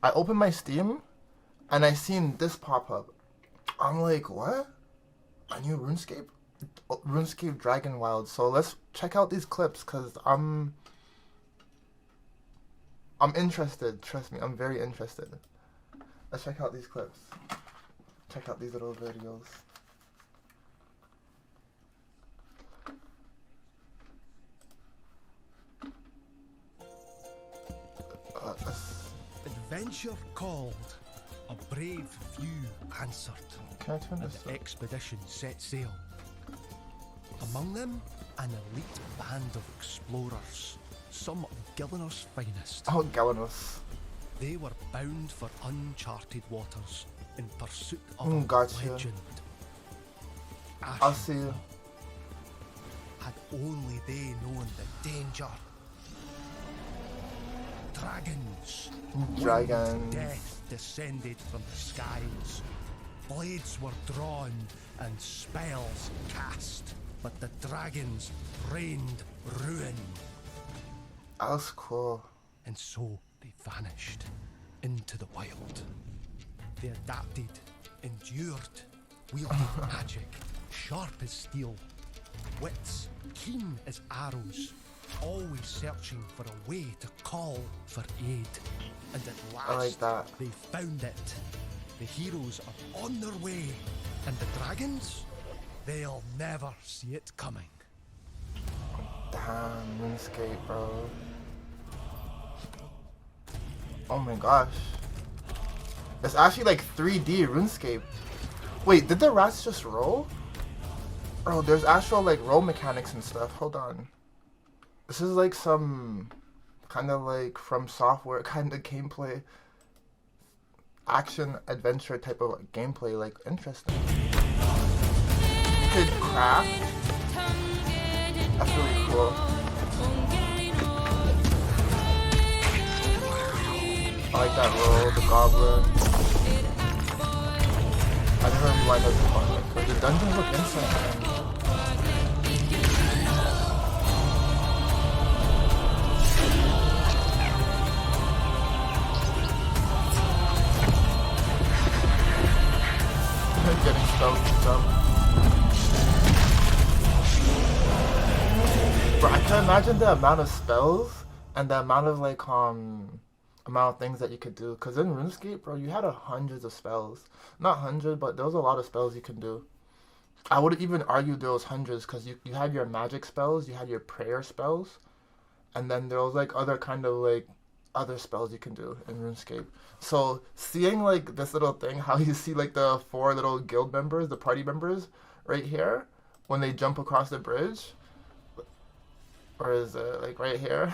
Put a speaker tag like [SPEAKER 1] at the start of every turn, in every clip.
[SPEAKER 1] I opened my Steam and I seen this pop up. I'm like, what? A new RuneScape? RuneScape Dragon Wild. So let's check out these clips because I'm interested. Trust me, I'm very interested. Let's check out these clips. Check out these little videos.
[SPEAKER 2] Adventure called, a brave few answered,
[SPEAKER 1] Can I turn
[SPEAKER 2] and
[SPEAKER 1] this
[SPEAKER 2] the
[SPEAKER 1] up?
[SPEAKER 2] expedition set sail. Among them, an elite band of explorers, some of Gillinor's finest.
[SPEAKER 1] Oh, Galanos.
[SPEAKER 2] They were bound for uncharted waters in pursuit of a
[SPEAKER 1] Gotcha.
[SPEAKER 2] legend.
[SPEAKER 1] I'll see you.
[SPEAKER 2] Had only they known the danger. Dragons.
[SPEAKER 1] Dragons.
[SPEAKER 2] Winged death descended from the skies. Blades were drawn and spells cast, but the dragons rained ruin.
[SPEAKER 1] That was cool.
[SPEAKER 2] And so they vanished into the wild. They adapted, endured, wielded magic, sharp as steel, wits keen as arrows, always searching for a way to call for aid. And at last,
[SPEAKER 1] I like that.
[SPEAKER 2] they found it. The heroes are on their way, and the dragons, they'll never see it coming.
[SPEAKER 1] Damn, RuneScape, bro. Oh my gosh. It's actually like 3D RuneScape. Wait, did the rats just roll? Bro, there's actual like roll mechanics and stuff. Hold on. This is like some kind of like from software kind of gameplay. Action adventure type of like, gameplay. Like, interesting. You could craft. That's really cool. I like that roll, the goblin. I never rewind those components because the dungeons look insane. Getting spells and stuff. Bro, I can imagine the amount of spells and the amount of like amount of things that you could do. Cause in RuneScape, bro, you had hundreds of spells. Not hundred, but there was a lot of spells you can do. I would even argue there was hundreds because you had your magic spells, you had your prayer spells, and then there was like other kind of like other spells you can do in RuneScape. So seeing like this little thing, how you see like the 4 little guild members, the party members, right here, when they jump across the bridge, or is it like right here?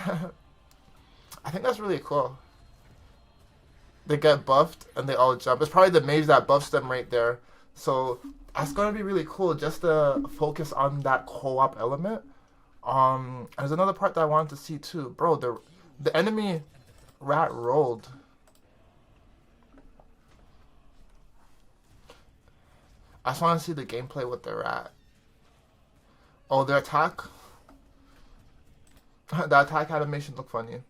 [SPEAKER 1] I think that's really cool. They get buffed and they all jump. It's probably the mage that buffs them right there. So that's gonna be really cool just to focus on that co-op element. There's another part that I wanted to see too, bro. The enemy rat rolled. I just want to see the gameplay with the rat. Oh, the attack. The attack animation looked funny.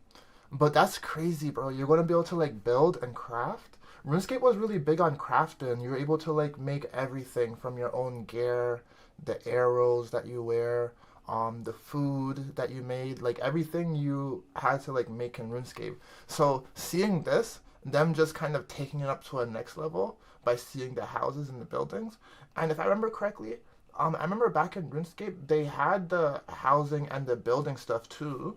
[SPEAKER 1] But that's crazy, bro. You're going to be able to, like, build and craft. RuneScape was really big on crafting. You were able to, like, make everything from your own gear, the arrows that you wear, the food that you made, like, everything you had to, like, make in RuneScape. So, seeing this, them just kind of taking it up to a next level by seeing the houses and the buildings. And if I remember correctly, I remember back in RuneScape, they had the housing and the building stuff too.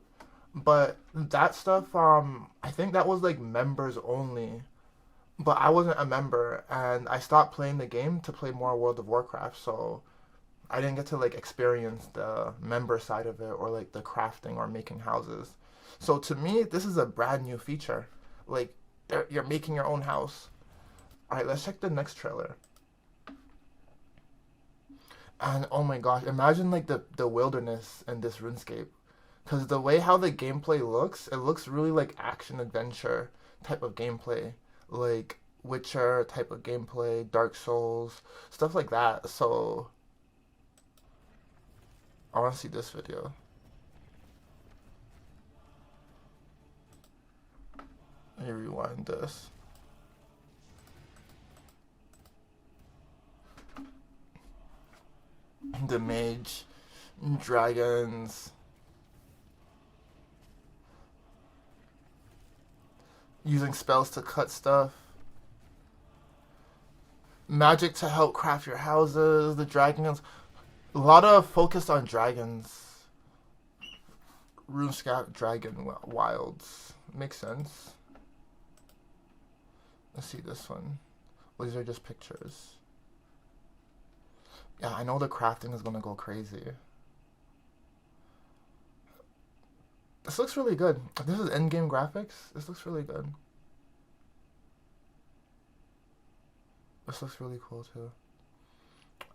[SPEAKER 1] But that stuff, I think that was like members only. But I wasn't a member, and I stopped playing the game to play more World of Warcraft, so I didn't get to like experience the member side of it or like the crafting or making houses. So to me, this is a brand new feature. Like, you're making your own house. All right, let's check the next trailer. And oh my gosh, imagine like the wilderness in this RuneScape. Because the way how the gameplay looks, it looks really like action adventure type of gameplay. Like Witcher type of gameplay, Dark Souls, stuff like that. So I want to see this video. Let me rewind this. The mage, dragons, using spells to cut stuff, magic to help craft your houses, the dragons. A lot of focus on dragons. RuneScape dragon wilds. Makes sense. Let's see this one. Well, these are just pictures. Yeah, I know the crafting is gonna go crazy. This looks really good. This is in-game graphics. This looks really good. This looks really cool too.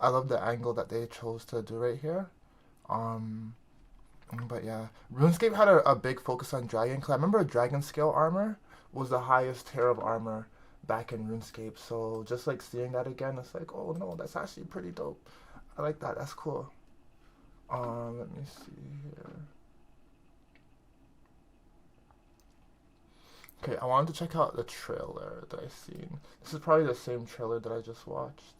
[SPEAKER 1] I love the angle that they chose to do right here. But yeah, RuneScape had a big focus on dragon. Cause I remember dragon scale armor was the highest tier of armor back in RuneScape. So just like seeing that again, it's like, oh no, that's actually pretty dope. I like that. That's cool. Let me see here. Okay, I wanted to check out the trailer that I seen. This is probably the same trailer that I just watched.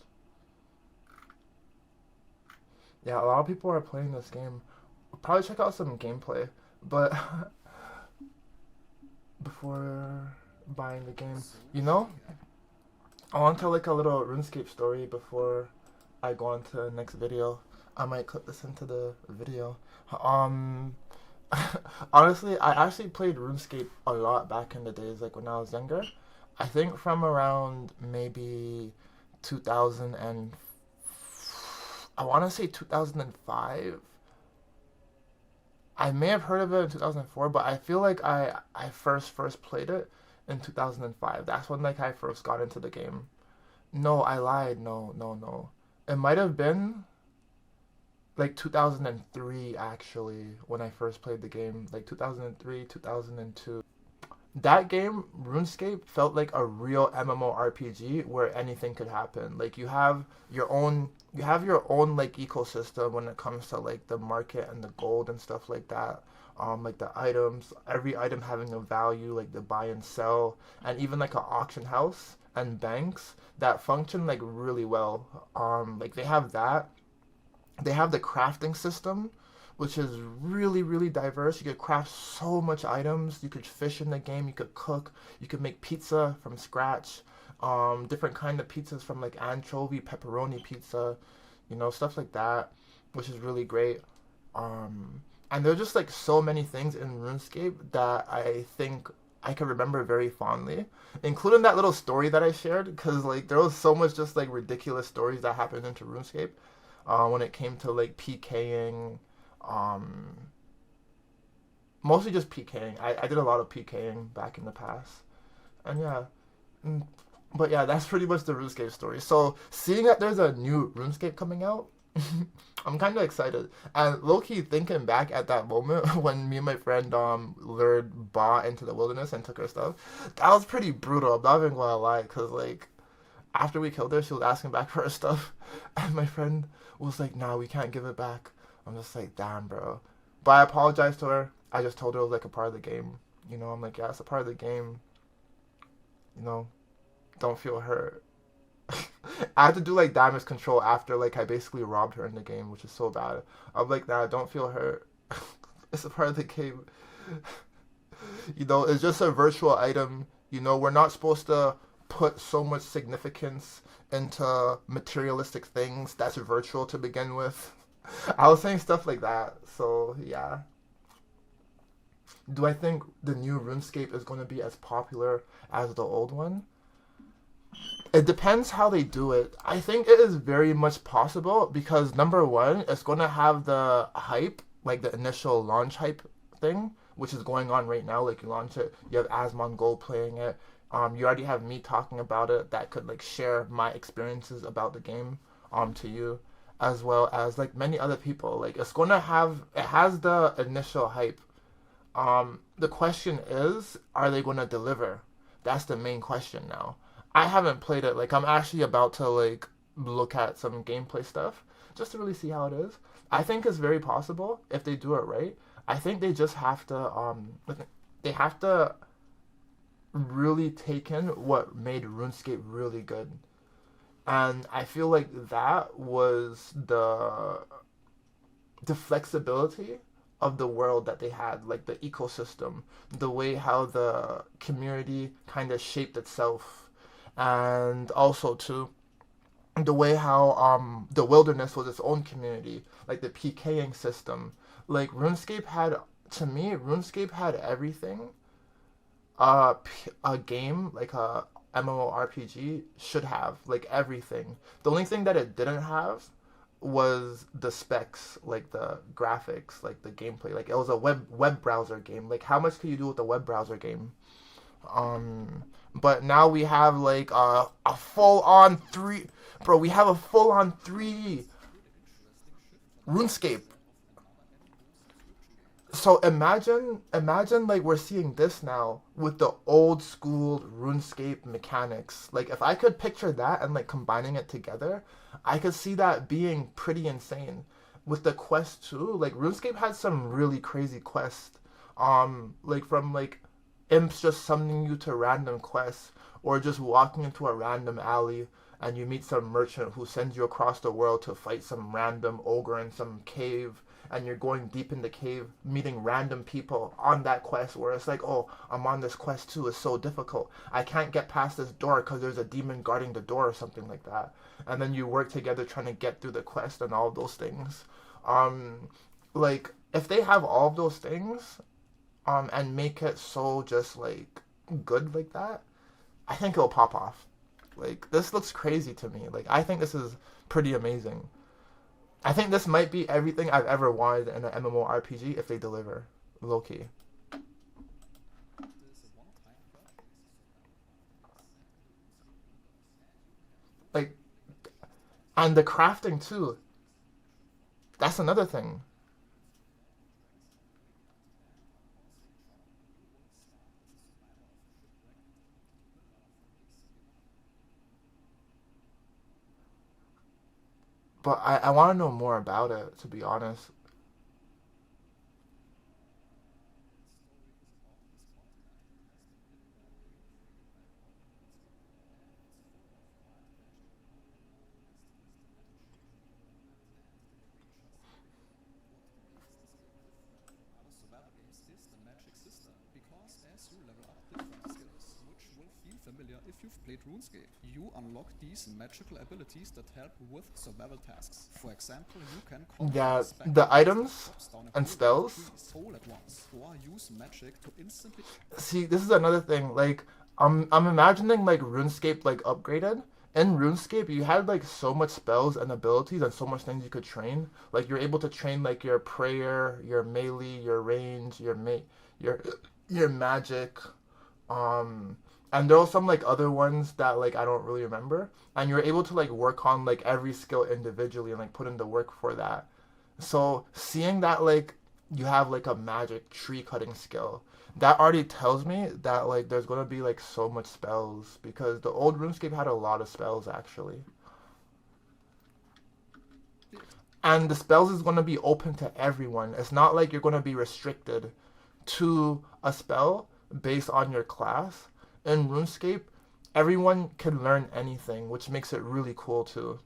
[SPEAKER 1] Yeah, a lot of people are playing this game. We'll probably check out some gameplay, but before buying the game, you know, I want to tell like a little RuneScape story before I go on to the next video. I might clip this into the video. Honestly, I actually played RuneScape a lot back in the days, like when I was younger. I think from around maybe 2000 and I want to say 2005. I may have heard of it in 2004, but I feel like I first played it in 2005. That's when like I first got into the game. No, I lied. No. It might have been like 2003 actually when I first played the game, like 2003, 2002. That game, RuneScape, felt like a real MMORPG where anything could happen. Like you have your own like ecosystem when it comes to like the market and the gold and stuff like that. Like the items, every item having a value, like the buy and sell, and even like an auction house and banks that function like really well. Like they have that. They have the crafting system, which is really, really diverse. You could craft so much items. You could fish in the game. You could cook. You could make pizza from scratch. Different kind of pizzas from like anchovy, pepperoni pizza, you know, stuff like that, which is really great. And there's just like so many things in RuneScape that I think I can remember very fondly, including that little story that I shared, because like there was so much just like ridiculous stories that happened into RuneScape. When it came to like PKing, mostly just PKing. I did a lot of PKing back in the past, and yeah, but yeah, that's pretty much the RuneScape story. So seeing that there's a new RuneScape coming out, I'm kind of excited. And low key thinking back at that moment when me and my friend lured Ba into the wilderness and took her stuff, that was pretty brutal. I'm not even gonna lie, cause like after we killed her, she was asking back for her stuff, and my friend was like, "Nah, we can't give it back." I'm just like, "Damn, bro." But I apologized to her. I just told her it was like a part of the game. You know, I'm like, "Yeah, it's a part of the game. You know, don't feel hurt." I had to do like damage control after like I basically robbed her in the game, which is so bad. I'm like, "Nah, don't feel hurt. It's a part of the game." You know, it's just a virtual item. You know, we're not supposed to put so much significance into materialistic things that's virtual to begin with. I was saying stuff like that. So yeah. Do I think the new RuneScape is going to be as popular as the old one? It depends how they do it. I think it is very much possible because number one, it's going to have the hype, like the initial launch hype thing, which is going on right now. Like you launch it, you have Asmongold playing it. You already have me talking about it that could like share my experiences about the game to you, as well as like many other people. Like it has the initial hype. The question is, are they gonna deliver? That's the main question now. I haven't played it. Like I'm actually about to like look at some gameplay stuff just to really see how it is. I think it's very possible if they do it right. I think they just have to they have to really taken what made RuneScape really good. And I feel like that was the flexibility of the world that they had, like the ecosystem, the way how the community kind of shaped itself, and also too the way how the wilderness was its own community, like the PKing system. Like RuneScape had, to me, RuneScape had everything a game like a MMORPG should have, like everything. The only thing that it didn't have was the specs, like the graphics, like the gameplay. Like it was a web browser game. Like how much could you do with a web browser game? But now we have like a full on three, bro. We have a full on 3D RuneScape. So imagine like we're seeing this now with the old school RuneScape mechanics. Like if I could picture that and like combining it together, I could see that being pretty insane. With the quest too, like RuneScape had some really crazy quests. Like from like imps just summoning you to random quests, or just walking into a random alley and you meet some merchant who sends you across the world to fight some random ogre in some cave, and you're going deep in the cave meeting random people on that quest where it's like, oh, I'm on this quest too, it's so difficult, I can't get past this door because there's a demon guarding the door or something like that, and then you work together trying to get through the quest and all of those things. um like if they have all of those things and make it so just like good like that, I think it'll pop off. Like this looks crazy to me. Like I think this is pretty amazing. I think this might be everything I've ever wanted in an MMORPG if they deliver. Low key. Like, and the crafting too. That's another thing. But I want to know more about it, to be honest.
[SPEAKER 3] Survival games is the magic system, because as you level up different skills, which will feel familiar if you've played RuneScape, you unlock these magical abilities that help with survival tasks. For example, you can
[SPEAKER 1] Yeah,
[SPEAKER 3] conjure
[SPEAKER 1] the
[SPEAKER 3] specters that
[SPEAKER 1] items
[SPEAKER 3] drops down a
[SPEAKER 1] and
[SPEAKER 3] building with
[SPEAKER 1] spells.
[SPEAKER 3] trees all at once, or use magic to instantly.
[SPEAKER 1] See, this is another thing. Like, I'm imagining like RuneScape like upgraded. In RuneScape, you had like so much spells and abilities and so much things you could train. Like you're able to train like your prayer, your melee, your range, your your magic. Um, and there were some like other ones that like I don't really remember. And you're able to like work on like every skill individually and like put in the work for that. So seeing that like you have like a magic tree cutting skill, that already tells me that like there's gonna be like so much spells because the old RuneScape had a lot of spells actually. And the spells is gonna be open to everyone. It's not like you're gonna be restricted to a spell based on your class. In RuneScape, everyone can learn anything, which makes it really cool too.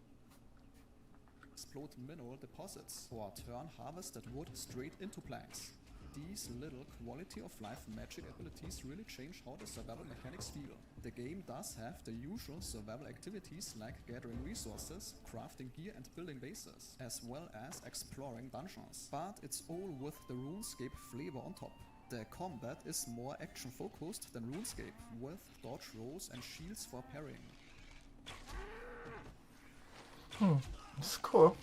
[SPEAKER 3] Explode mineral deposits, or turn harvested wood straight into planks. These little quality of life magic abilities really change how the survival mechanics feel. The game does have the usual survival activities like gathering resources, crafting gear and building bases, as well as exploring dungeons. But it's all with the RuneScape flavor on top. The combat is more action focused than RuneScape, with dodge rolls and shields for parrying.
[SPEAKER 1] It's cool.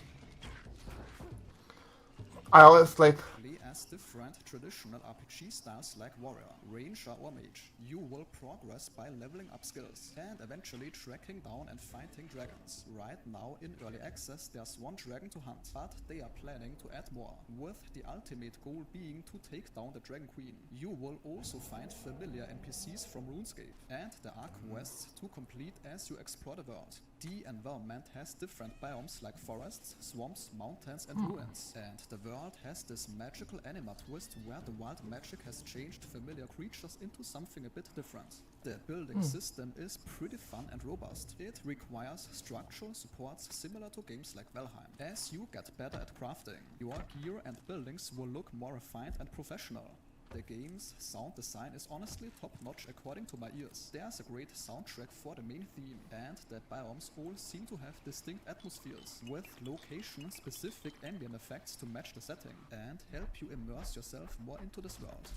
[SPEAKER 1] I always like
[SPEAKER 3] Play as different traditional RPG styles like warrior, ranger or mage. You will progress by leveling up skills and eventually tracking down and fighting dragons. Right now in early access there's one dragon to hunt, but they are planning to add more, with the ultimate goal being to take down the Dragon Queen. You will also find familiar NPCs from RuneScape, and there are quests to complete as you explore the world. The environment has different biomes like forests, swamps, mountains and ruins. And the world has this magical anima twist where the wild magic has changed familiar creatures into something a bit different. The building system is pretty fun and robust. It requires structural supports similar to games like Valheim. As you get better at crafting, your gear and buildings will look more refined and professional. The game's sound design is honestly top-notch according to my ears. There's a great soundtrack for the main theme, and the biomes all seem to have distinct atmospheres, with location-specific ambient effects to match the setting, and help you immerse yourself more into this world.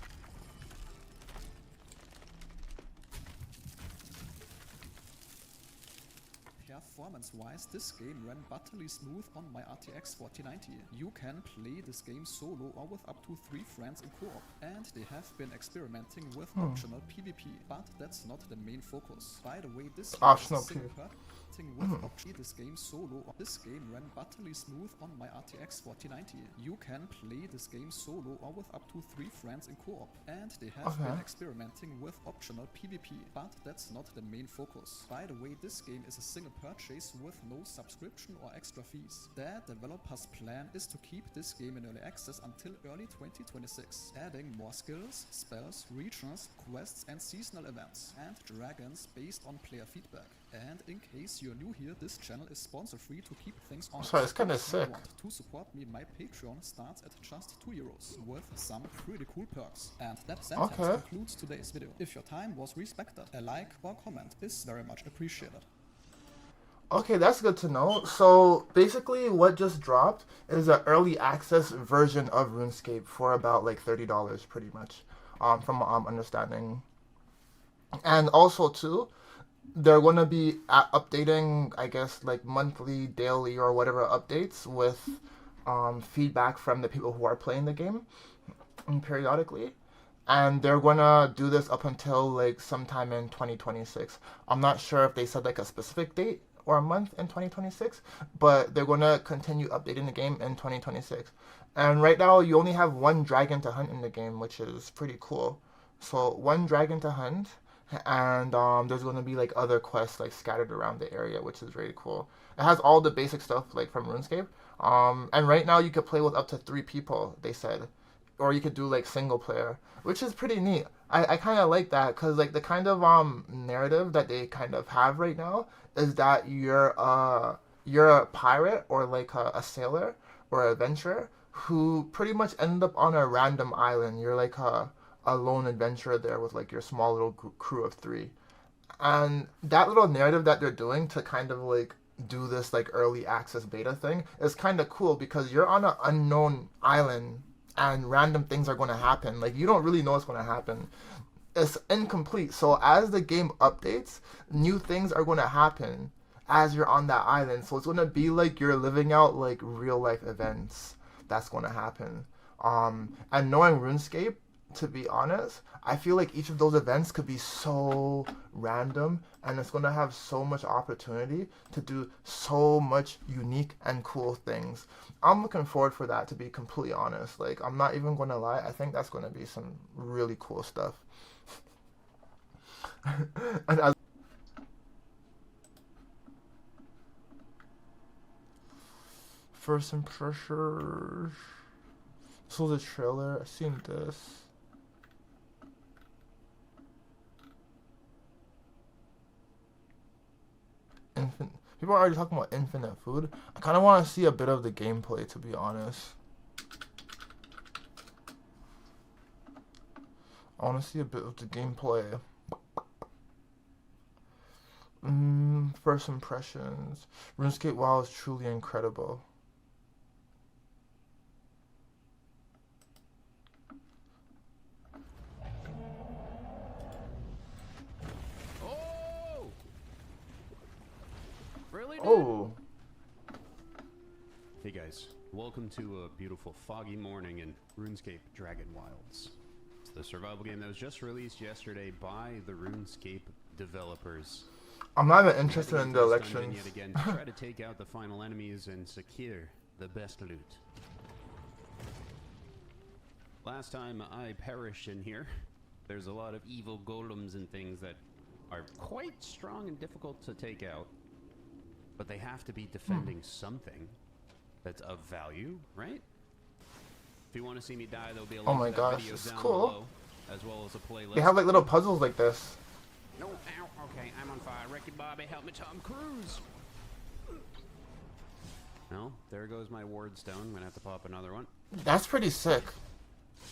[SPEAKER 3] Performance-wise, this game ran butterly smooth on my RTX 4090. You can play this game solo or with up to 3 friends in co-op, and they have been experimenting with optional PvP, but that's not the main focus. By the way, this
[SPEAKER 1] Optional PvP.
[SPEAKER 3] This game solo. This game ran butterly smooth on my RTX 4090. You can play this game solo or with up to 3 friends in co-op, and they have been experimenting with optional PvP, but that's not the main focus. By the way, this game is a single purchase with no subscription or extra fees. The developer's plan is to keep this game in early access until early 2026, adding more skills, spells, regions, quests and seasonal events, and dragons based on player feedback. And in case you're new here, this channel is sponsor free to keep things on.
[SPEAKER 1] Sorry, it's kind of
[SPEAKER 3] If
[SPEAKER 1] sick.
[SPEAKER 3] you want to support me, my Patreon starts at just €2 with some pretty cool perks. And that sentence concludes today's video. If your time was respected, a like or comment is very much appreciated.
[SPEAKER 1] Okay, that's good to know. So basically what just dropped is an early access version of RuneScape for about like $30 pretty much, from what I'm understanding. And also too, they're going to be updating, I guess, like monthly, daily, or whatever updates with feedback from the people who are playing the game periodically. And they're going to do this up until like sometime in 2026. I'm not sure if they said like a specific date or a month in 2026, but they're going to continue updating the game in 2026. And right now, you only have 1 dragon to hunt in the game, which is pretty cool. So 1 dragon to hunt, and there's going to be like other quests like scattered around the area, which is really cool. It has all the basic stuff like from RuneScape. And right now you could play with up to 3 people, they said. Or you could do like single player, which is pretty neat. I kind of like that, because like the kind of narrative that they kind of have right now is that you're a pirate or like a sailor or an adventurer who pretty much end up on a random island. You're like a lone adventurer there with like your small little crew of 3. And that little narrative that they're doing to kind of like do this like early access beta thing is kind of cool, because you're on an unknown island and random things are going to happen. Like, you don't really know what's going to happen. It's incomplete. So as the game updates, new things are going to happen as you're on that island. So it's going to be like you're living out like real life events that's going to happen. And knowing RuneScape, to be honest, I feel like each of those events could be so random, and it's going to have so much opportunity to do so much unique and cool things. I'm looking forward for that, to be completely honest. Like, I'm not even going to lie. I think that's going to be some really cool stuff. And as first impressions, so the trailer, I've seen this. People are already talking about infinite food. I kind of want to see a bit of the gameplay, to be honest. I want to see a bit of the gameplay. First impressions. RuneScape WoW is truly incredible. Oh.
[SPEAKER 4] Hey guys, welcome to a beautiful foggy morning in RuneScape Dragon Wilds. It's the survival game that was just released yesterday by the RuneScape developers.
[SPEAKER 1] I'm not even interested in the elections.
[SPEAKER 4] Yet again to try to take out the final enemies and secure the best loot. Last time I perished in here, there's a lot of evil golems and things that are quite strong and difficult to take out. but they have to be defending something that's of value, right? If you want to see me die, there'll be a link
[SPEAKER 1] Oh my
[SPEAKER 4] to that
[SPEAKER 1] gosh,
[SPEAKER 4] video
[SPEAKER 1] this is
[SPEAKER 4] down
[SPEAKER 1] cool.
[SPEAKER 4] below, as well as a playlist.
[SPEAKER 1] They have like little puzzles like this.
[SPEAKER 4] No, ow, okay, I'm on fire. Ricky Bobby, help me, Tom Cruise. No, there goes my ward stone. I'm gonna have to pop another one.
[SPEAKER 1] That's pretty sick.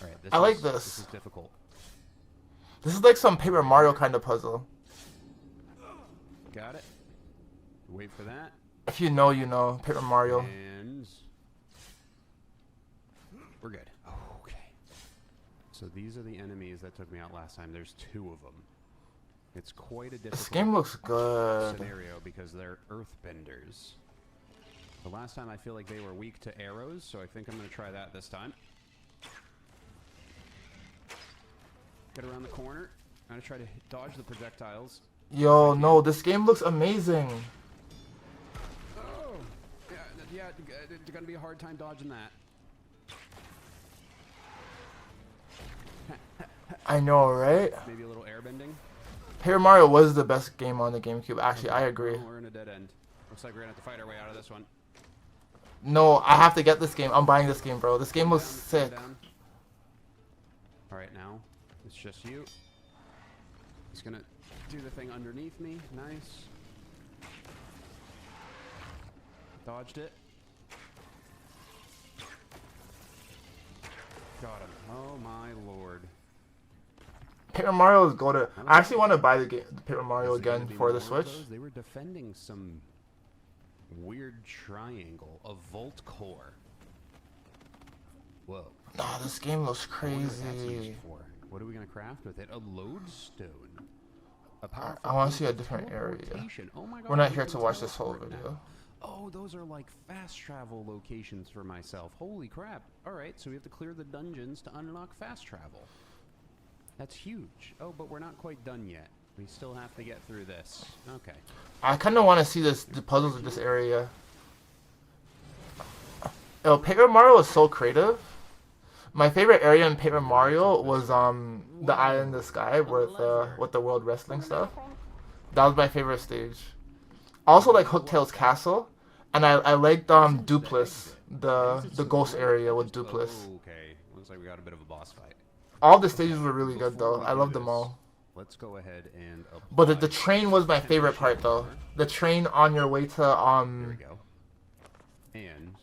[SPEAKER 4] All right,
[SPEAKER 1] I like
[SPEAKER 4] this
[SPEAKER 1] this.
[SPEAKER 4] is difficult.
[SPEAKER 1] This is like some Paper Mario kind of puzzle.
[SPEAKER 4] Got it. Wait for that.
[SPEAKER 1] If you know, you know. Paper Mario.
[SPEAKER 4] And we're good. Okay. So these are the enemies that took me out last time. There's 2 of them. It's quite a difficult
[SPEAKER 1] This game looks good.
[SPEAKER 4] scenario because they're earthbenders. The last time I feel like they were weak to arrows, so I think I'm going to try that this time. Get around the corner. I'm going to try to dodge the projectiles.
[SPEAKER 1] Yo, no, this game looks amazing.
[SPEAKER 4] Oh! Yeah, it's going to be a hard time dodging that.
[SPEAKER 1] I know, right?
[SPEAKER 4] Maybe a little airbending.
[SPEAKER 1] Paper Mario was the best game on the GameCube. Actually, I agree.
[SPEAKER 4] Oh, we're in a dead end. Looks like we're going to have to fight our way out of this one.
[SPEAKER 1] No, I have to get this game. I'm buying this game, bro. This game looks sick.
[SPEAKER 4] Alright, now it's just you. He's gonna do the thing underneath me. Nice. Dodged it. Got him. Oh my lord.
[SPEAKER 1] Paper Mario is goated. I actually want to buy the Paper Mario
[SPEAKER 4] Is there gonna
[SPEAKER 1] again
[SPEAKER 4] be
[SPEAKER 1] for the
[SPEAKER 4] more of
[SPEAKER 1] Switch.
[SPEAKER 4] those? They were defending some weird triangle, a vault core. Whoa.
[SPEAKER 1] Nah, this game looks
[SPEAKER 4] I wonder what that's used
[SPEAKER 1] crazy.
[SPEAKER 4] for. What are we gonna craft with it? A lodestone. A powerful
[SPEAKER 1] I want to see a
[SPEAKER 4] bolt of
[SPEAKER 1] different area.
[SPEAKER 4] teleportation. Oh my God,
[SPEAKER 1] We're not
[SPEAKER 4] we
[SPEAKER 1] here
[SPEAKER 4] can
[SPEAKER 1] to watch this whole
[SPEAKER 4] teleport now.
[SPEAKER 1] video.
[SPEAKER 4] Oh, those are like fast travel locations for myself. Holy crap. Alright, so we have to clear the dungeons to unlock fast travel. That's huge. Oh, but we're not quite done yet. We still have to get through this. Okay.
[SPEAKER 1] I kind of want to see the puzzles of this area. Yo, Paper Mario is so creative. My favorite area in Paper Mario was the island in the sky with the World Wrestling stuff. That was my favorite stage. I also like Hooktail's castle, and I liked Dupless, the ghost area with Dupless.
[SPEAKER 4] Okay. Looks like we got a bit of a boss fight.
[SPEAKER 1] All the stages were really good though. I loved them all.
[SPEAKER 4] Let's go ahead and
[SPEAKER 1] But the train was my favorite part though. The train on your way to
[SPEAKER 4] There we go. And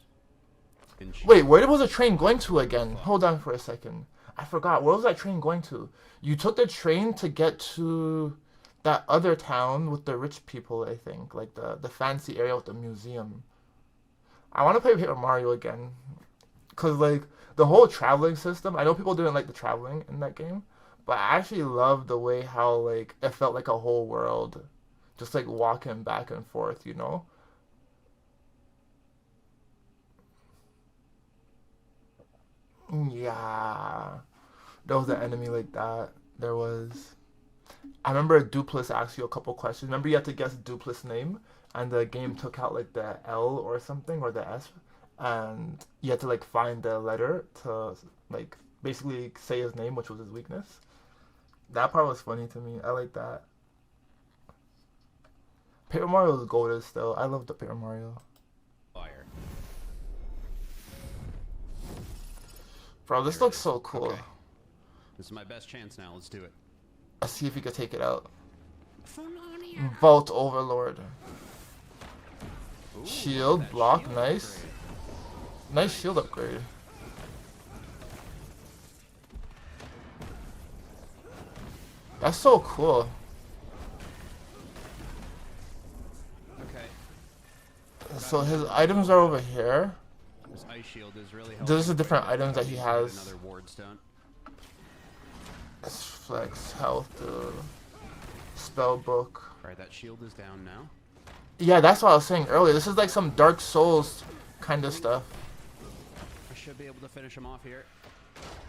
[SPEAKER 1] Wait, where was the train going to again? Hold on for a second. I forgot. Where was that train going to? You took the train to get to that other town with the rich people, I think. Like the fancy area with the museum. I want to play Paper Mario again. Because, like, the whole traveling system, I know people didn't like the traveling in that game. But I actually loved the way how, like, it felt like a whole world. Just, like, walking back and forth, you know? Yeah, there was an enemy like that. There was. I remember Dupless asked you a couple questions. Remember you had to guess Dupless' name, and the game took out like the L or something or the S, and you had to like find the letter to like basically say his name, which was his weakness. That part was funny to me. I like that. Paper Mario is golden still. I love the Paper Mario.
[SPEAKER 4] fire.
[SPEAKER 1] Bro, this
[SPEAKER 4] There it
[SPEAKER 1] looks
[SPEAKER 4] is.
[SPEAKER 1] so cool.
[SPEAKER 4] Okay. This is my best chance now. Let's do it.
[SPEAKER 1] Let's see if we can take it out. Vault Overlord.
[SPEAKER 4] Ooh,
[SPEAKER 1] Shield,
[SPEAKER 4] that
[SPEAKER 1] block,
[SPEAKER 4] shield
[SPEAKER 1] nice.
[SPEAKER 4] upgrade.
[SPEAKER 1] Nice shield upgrade. That's so cool.
[SPEAKER 4] Okay.
[SPEAKER 1] So his items are over here.
[SPEAKER 4] This ice shield is really helpful.
[SPEAKER 1] There's the different items that he
[SPEAKER 4] Need
[SPEAKER 1] has.
[SPEAKER 4] Another ward stone.
[SPEAKER 1] Let's flex health, spell book.
[SPEAKER 4] Alright, that shield is down now.
[SPEAKER 1] Yeah, that's what I was saying earlier. This is like some Dark Souls kind of stuff.
[SPEAKER 4] I should be able to finish him off here.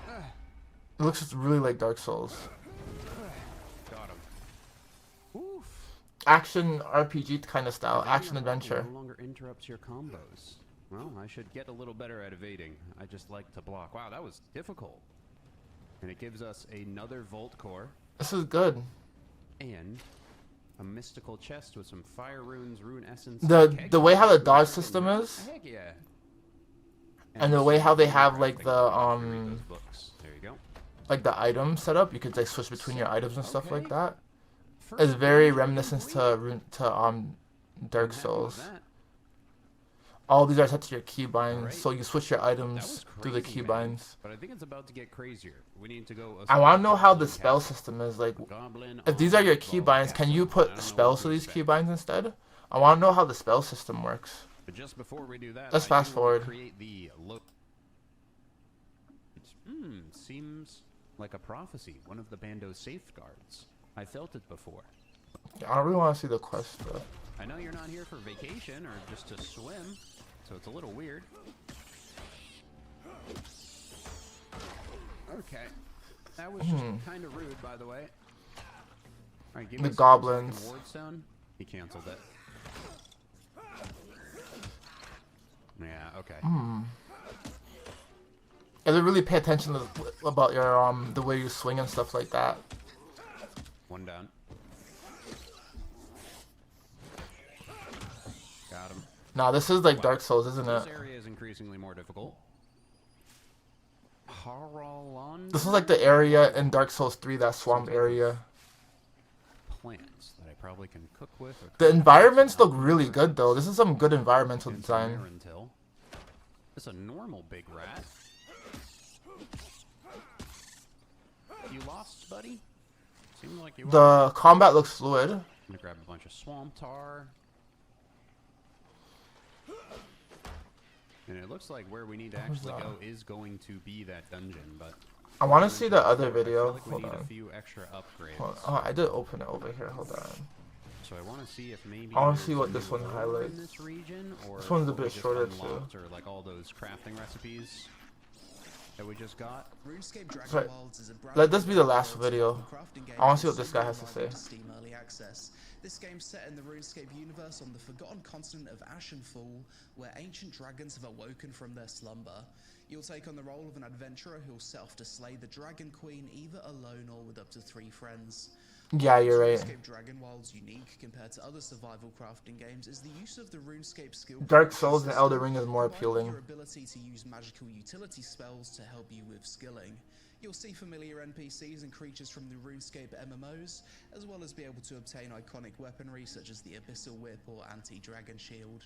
[SPEAKER 1] It looks just really like Dark Souls.
[SPEAKER 4] Got him. Oof.
[SPEAKER 1] Action RPG kind of style,
[SPEAKER 4] Evading
[SPEAKER 1] action
[SPEAKER 4] a button
[SPEAKER 1] adventure.
[SPEAKER 4] No longer interrupts your combos. Well, I should get a little better at evading. I just like to block. Wow, that was difficult. And it gives us another Volt Core
[SPEAKER 1] This is good.
[SPEAKER 4] and A mystical chest with some fire runes, rune essence. and
[SPEAKER 1] The way how the
[SPEAKER 4] keg
[SPEAKER 1] dodge
[SPEAKER 4] freaking
[SPEAKER 1] system
[SPEAKER 4] rune.
[SPEAKER 1] is,
[SPEAKER 4] Heck yeah.
[SPEAKER 1] and the way how they have like
[SPEAKER 4] crafting
[SPEAKER 1] the
[SPEAKER 4] book. Here, read those books. There you go.
[SPEAKER 1] like the item setup, you could like switch between your items and stuff like
[SPEAKER 4] Okay.
[SPEAKER 1] that.
[SPEAKER 4] First
[SPEAKER 1] It's very
[SPEAKER 4] dungeon
[SPEAKER 1] reminiscent
[SPEAKER 4] complete.
[SPEAKER 1] to
[SPEAKER 4] I'm
[SPEAKER 1] Dark
[SPEAKER 4] happy with
[SPEAKER 1] Souls.
[SPEAKER 4] that.
[SPEAKER 1] All these are set to your keybinds,
[SPEAKER 4] Alright.
[SPEAKER 1] so you switch your
[SPEAKER 4] That was
[SPEAKER 1] items through the
[SPEAKER 4] crazy, man.
[SPEAKER 1] keybinds.
[SPEAKER 4] But I think it's about to get crazier. We need to go.
[SPEAKER 1] I want to know how the
[SPEAKER 4] Goblin
[SPEAKER 1] spell
[SPEAKER 4] castle.
[SPEAKER 1] system is like.
[SPEAKER 4] Goblin
[SPEAKER 1] If these are your
[SPEAKER 4] on
[SPEAKER 1] keybinds, can you
[SPEAKER 4] castle. I
[SPEAKER 1] put
[SPEAKER 4] don't know
[SPEAKER 1] spells
[SPEAKER 4] what
[SPEAKER 1] to these
[SPEAKER 4] expect.
[SPEAKER 1] keybinds instead? I want to know how the spell system works.
[SPEAKER 4] But just before we do that,
[SPEAKER 1] Let's
[SPEAKER 4] I
[SPEAKER 1] fast
[SPEAKER 4] do wanna
[SPEAKER 1] forward.
[SPEAKER 4] Create the look. Seems like a prophecy. One of the bando's safeguards. I felt it before.
[SPEAKER 1] I don't really want to see the quest though.
[SPEAKER 4] I know you're not here for vacation or just to swim, so it's a little weird. Okay. That was just kind of rude, by the way. Alright, give
[SPEAKER 1] The
[SPEAKER 4] me a second so I can
[SPEAKER 1] goblins.
[SPEAKER 4] ward stone. He canceled it. Yeah, okay.
[SPEAKER 1] You have to really pay attention to about your the way you swing and stuff like that.
[SPEAKER 4] One down. Got him.
[SPEAKER 1] Nah, this is like
[SPEAKER 4] Wow.
[SPEAKER 1] Dark Souls, isn't
[SPEAKER 4] This
[SPEAKER 1] it?
[SPEAKER 4] area is increasingly more difficult. Haralon
[SPEAKER 1] This is like the area in Dark Souls 3, that swamp area.
[SPEAKER 4] plants that I probably can cook with. Or
[SPEAKER 1] The
[SPEAKER 4] cook
[SPEAKER 1] environments
[SPEAKER 4] with
[SPEAKER 1] look really good though. This is some good environmental
[SPEAKER 4] and some
[SPEAKER 1] design.
[SPEAKER 4] Marintil. It's a normal big rat. You lost, buddy? Seemed like you were.
[SPEAKER 1] The combat looks fluid.
[SPEAKER 4] I'm gonna grab a bunch of swamp tar. And it looks like where we need to actually go is going to be that dungeon, but
[SPEAKER 1] I want to see the other
[SPEAKER 4] I feel
[SPEAKER 1] video.
[SPEAKER 4] like we
[SPEAKER 1] Hold
[SPEAKER 4] need a
[SPEAKER 1] on.
[SPEAKER 4] few extra upgrades.
[SPEAKER 1] Oh, I did open it over here. Hold on.
[SPEAKER 4] So I want to see if maybe
[SPEAKER 1] I wanna
[SPEAKER 4] there's
[SPEAKER 1] see what
[SPEAKER 4] some
[SPEAKER 1] this one
[SPEAKER 4] lore
[SPEAKER 1] highlights.
[SPEAKER 4] in this region, or
[SPEAKER 1] This one's a
[SPEAKER 4] what we
[SPEAKER 1] bit
[SPEAKER 4] just
[SPEAKER 1] shorter,
[SPEAKER 4] unlocked,
[SPEAKER 1] too.
[SPEAKER 4] or like all those crafting recipes that we just got.
[SPEAKER 5] RuneScape Dragon
[SPEAKER 1] Sorry.
[SPEAKER 5] Wilds is a brand
[SPEAKER 1] Let this be the
[SPEAKER 5] new
[SPEAKER 1] last
[SPEAKER 5] world
[SPEAKER 1] video.
[SPEAKER 5] crafting game
[SPEAKER 1] I wanna see what
[SPEAKER 5] that's
[SPEAKER 1] this guy has to
[SPEAKER 5] soon arriving
[SPEAKER 1] say.
[SPEAKER 5] to Steam Early Access. This game's set in the RuneScape universe on the forgotten continent of Ashenfall, where ancient dragons have awoken from their slumber. You'll take on the role of an adventurer who'll set off to slay the Dragon Queen either alone or with up to 3 friends.
[SPEAKER 1] Yeah, you're right.
[SPEAKER 5] RuneScape Dragon Wild's unique compared to other survival crafting games is the use of the RuneScape skill.
[SPEAKER 1] Dark
[SPEAKER 5] progression
[SPEAKER 1] Souls and
[SPEAKER 5] system,
[SPEAKER 1] Elden Ring is more
[SPEAKER 5] combining
[SPEAKER 1] appealing.
[SPEAKER 5] Your ability to use magical utility spells to help you with skilling. You'll see familiar NPCs and creatures from the RuneScape MMOs, as well as be able to obtain iconic weaponry such as the Abyssal Whip or Anti-Dragon Shield.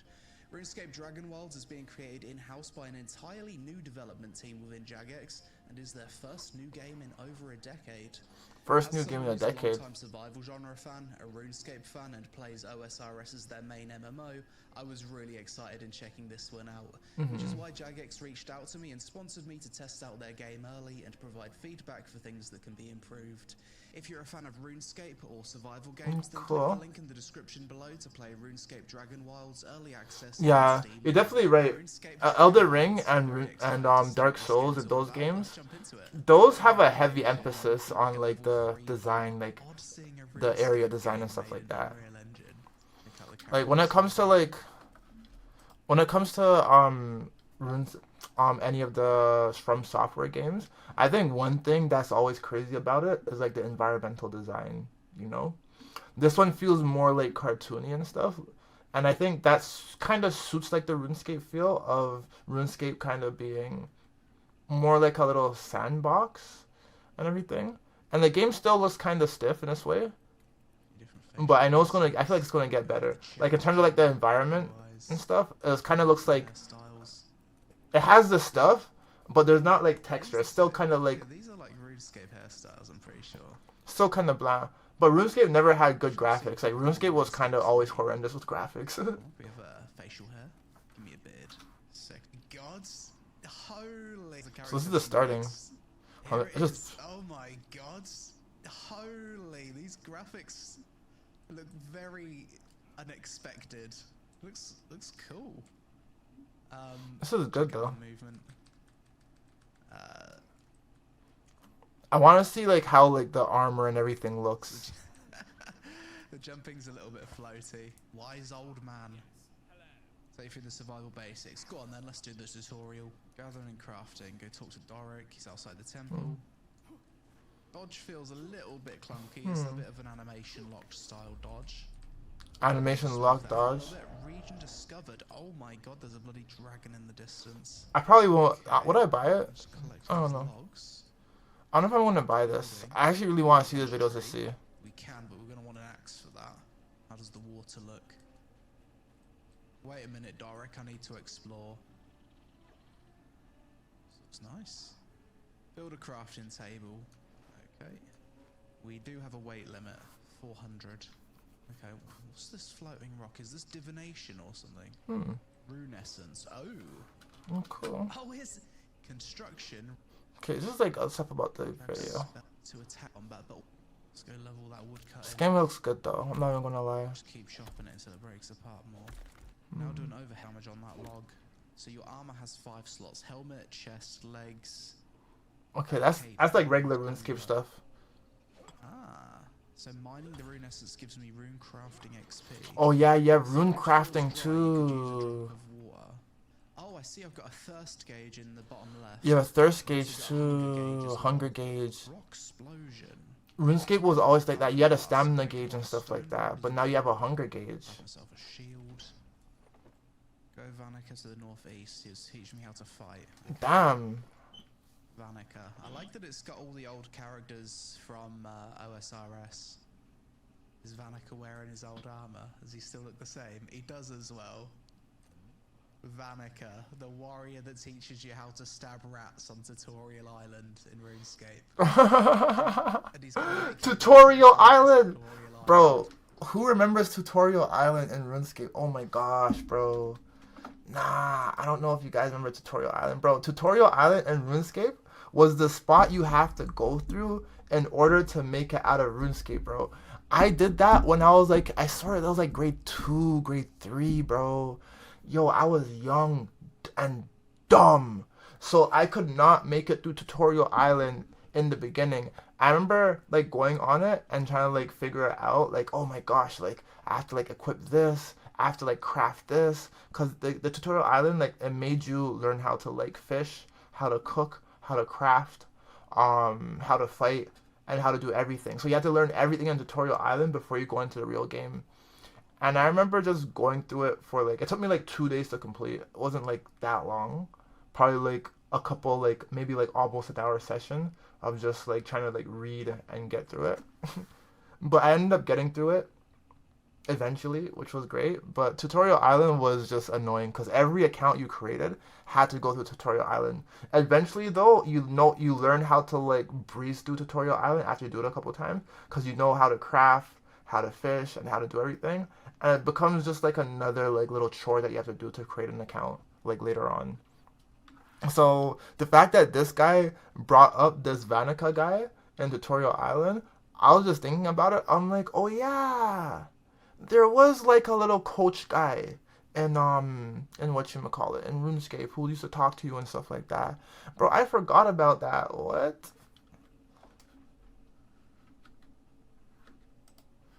[SPEAKER 5] RuneScape Dragon Wilds is being created in-house by an entirely new development team within Jagex, and is their first new game in over a decade.
[SPEAKER 1] First
[SPEAKER 5] As
[SPEAKER 1] new game in
[SPEAKER 5] someone
[SPEAKER 1] a
[SPEAKER 5] who's
[SPEAKER 1] decade.
[SPEAKER 5] longtime survival genre fan, a RuneScape fan, and plays OSRS as their main MMO, I was really excited in checking this one out, which is why Jagex reached out to me and sponsored me to test out their game early and provide feedback for things that can be improved. If you're a fan of RuneScape or survival games, then click
[SPEAKER 1] cool.
[SPEAKER 5] the link in the description below to play RuneScape Dragon Wilds Early Access. on
[SPEAKER 1] Yeah,
[SPEAKER 5] Steam.
[SPEAKER 1] you're definitely right.
[SPEAKER 5] RuneScape
[SPEAKER 1] Elden
[SPEAKER 5] Dragon
[SPEAKER 1] Ring
[SPEAKER 5] Wilds is
[SPEAKER 1] and
[SPEAKER 5] really
[SPEAKER 1] Rune-
[SPEAKER 5] exciting
[SPEAKER 1] and
[SPEAKER 5] to see
[SPEAKER 1] Dark
[SPEAKER 5] what this
[SPEAKER 1] Souls,
[SPEAKER 5] game's
[SPEAKER 1] and
[SPEAKER 5] all
[SPEAKER 1] those
[SPEAKER 5] about.
[SPEAKER 1] games,
[SPEAKER 5] Let's jump into it.
[SPEAKER 1] those have a heavy emphasis on like the design, like
[SPEAKER 5] Odd seeing a
[SPEAKER 1] the area
[SPEAKER 5] RuneScape
[SPEAKER 1] design and
[SPEAKER 5] game
[SPEAKER 1] stuff
[SPEAKER 5] made
[SPEAKER 1] like
[SPEAKER 5] in
[SPEAKER 1] that.
[SPEAKER 5] Unreal Engine. Look how the
[SPEAKER 1] Like when it comes to like when it comes to runes any of the From Software games, I think one thing that's always crazy about it is like the environmental design, you know? This one feels more like cartoony and stuff. And I think that's kind of suits like the RuneScape feel of RuneScape kind of being more like a little sandbox and everything. And the game still looks kind of stiff in this way, but I know it's gonna. I feel like it's gonna get better. Like in terms of like the environment and stuff, it kind of looks like
[SPEAKER 5] Hairstyles.
[SPEAKER 1] it has the stuff, but there's not like texture. It's still kind of like
[SPEAKER 5] These are like RuneScape hairstyles, I'm pretty sure.
[SPEAKER 1] still kind of bland. But RuneScape never had good graphics. Like RuneScape was kind of always horrendous with graphics.
[SPEAKER 5] We have facial hair. Give me a beard. Sick. Gods. Holy.
[SPEAKER 1] So this is the starting.
[SPEAKER 5] Here
[SPEAKER 1] It's
[SPEAKER 5] it
[SPEAKER 1] just-
[SPEAKER 5] is. Oh my god. Holy. These graphics look very unexpected. Looks cool.
[SPEAKER 1] This is good though.
[SPEAKER 5] Movement.
[SPEAKER 1] I want to see like how like the armor and everything looks.
[SPEAKER 5] The jumping's a little bit floaty. Wise old man. Take through the survival basics. Go on then, let's do the tutorial. Gathering and crafting. Go talk to Doric. He's outside the temple. Dodge feels a little bit clunky. It's a bit of an animation locked style dodge.
[SPEAKER 1] Animation
[SPEAKER 5] Slow
[SPEAKER 1] lock
[SPEAKER 5] down a little
[SPEAKER 1] dodge.
[SPEAKER 5] bit. Region discovered. Oh my god, there's a bloody dragon in the distance.
[SPEAKER 1] I probably won't. Would I buy it?
[SPEAKER 5] Just collect
[SPEAKER 1] I don't
[SPEAKER 5] these
[SPEAKER 1] know.
[SPEAKER 5] logs.
[SPEAKER 1] I don't know if I want to buy this. I actually really want to see this video to see.
[SPEAKER 5] We can, but we're gonna want an axe for that. How does the water look? Wait a minute, Dorek, I need to explore. This looks nice. Build a crafting table. Okay. We do have a weight limit, 400. Okay, what's this floating rock? Is this divination or something? Rune essence.
[SPEAKER 1] Oh, cool.
[SPEAKER 5] Oh, here's construction.
[SPEAKER 1] Okay, this is like stuff about the video.
[SPEAKER 5] To attack on, but let's go level that woodcut.
[SPEAKER 1] This game looks good though. I'm not even gonna lie.
[SPEAKER 5] Just keep chopping it until it breaks apart more. Now do an overhead damage on that log. So your armor has 5 slots: helmet, chest, legs.
[SPEAKER 1] Okay, that's like regular RuneScape stuff.
[SPEAKER 5] Ah, so mining the rune essence gives me rune crafting XP.
[SPEAKER 1] Oh yeah, you have rune
[SPEAKER 5] Actually,
[SPEAKER 1] crafting
[SPEAKER 5] that's right, you could use a
[SPEAKER 1] too.
[SPEAKER 5] drop of water. Oh, I see. I've got a thirst gauge in the bottom left.
[SPEAKER 1] You have a thirst gauge
[SPEAKER 5] This is a
[SPEAKER 1] too,
[SPEAKER 5] as
[SPEAKER 1] hunger
[SPEAKER 5] well.
[SPEAKER 1] gauge.
[SPEAKER 5] Rock explosion.
[SPEAKER 1] RuneScape was always like that. You had a stamina gauge and stuff like that, but now you have a hunger gauge.
[SPEAKER 5] Make myself a shield. Go Vanica to the northeast. He's teaching me how to fight.
[SPEAKER 1] Damn.
[SPEAKER 5] Vanica. I like that it's got all the old characters from OSRS. Is Vanica wearing his old armor? Does he still look the same? He does as well. Vanica, the warrior that teaches you how to stab rats on Tutorial Island in RuneScape. And he's gonna make you
[SPEAKER 1] Tutorial
[SPEAKER 5] Tutorial
[SPEAKER 1] Island!
[SPEAKER 5] Island.
[SPEAKER 1] Bro, who remembers Tutorial Island in RuneScape? Oh my gosh, bro. Nah, I don't know if you guys remember Tutorial Island. Bro, Tutorial Island in RuneScape was the spot you have to go through in order to make it out of RuneScape, bro. I did that when I was like, I swear that was like grade 2, grade 3, bro. Yo, I was young and dumb. So I could not make it through Tutorial Island in the beginning. I remember like going on it and trying to like figure it out. Like, oh my gosh, like I have to like equip this. I have to like craft this. Cause the Tutorial Island, like it made you learn how to like fish, how to cook, how to craft, how to fight, and how to do everything. So you have to learn everything in Tutorial Island before you go into the real game. And I remember just going through it for like, it took me like 2 days to complete. It wasn't like that long. Probably like a couple, like maybe like almost an hour session of just like trying to like read and get through it. But I ended up getting through it eventually, which was great. But Tutorial Island was just annoying because every account you created had to go through Tutorial Island. Eventually though, you learn how to like breeze through Tutorial Island after you do it a couple times because you know how to craft, how to fish, and how to do everything. And it becomes just like another like little chore that you have to do to create an account like later on. So the fact that this guy brought up this Vanica guy in Tutorial Island, I was just thinking about it. I'm like, oh yeah, there was like a little coach guy in whatchamacallit, in RuneScape who used to talk to you and stuff like that. Bro, I forgot about that. What?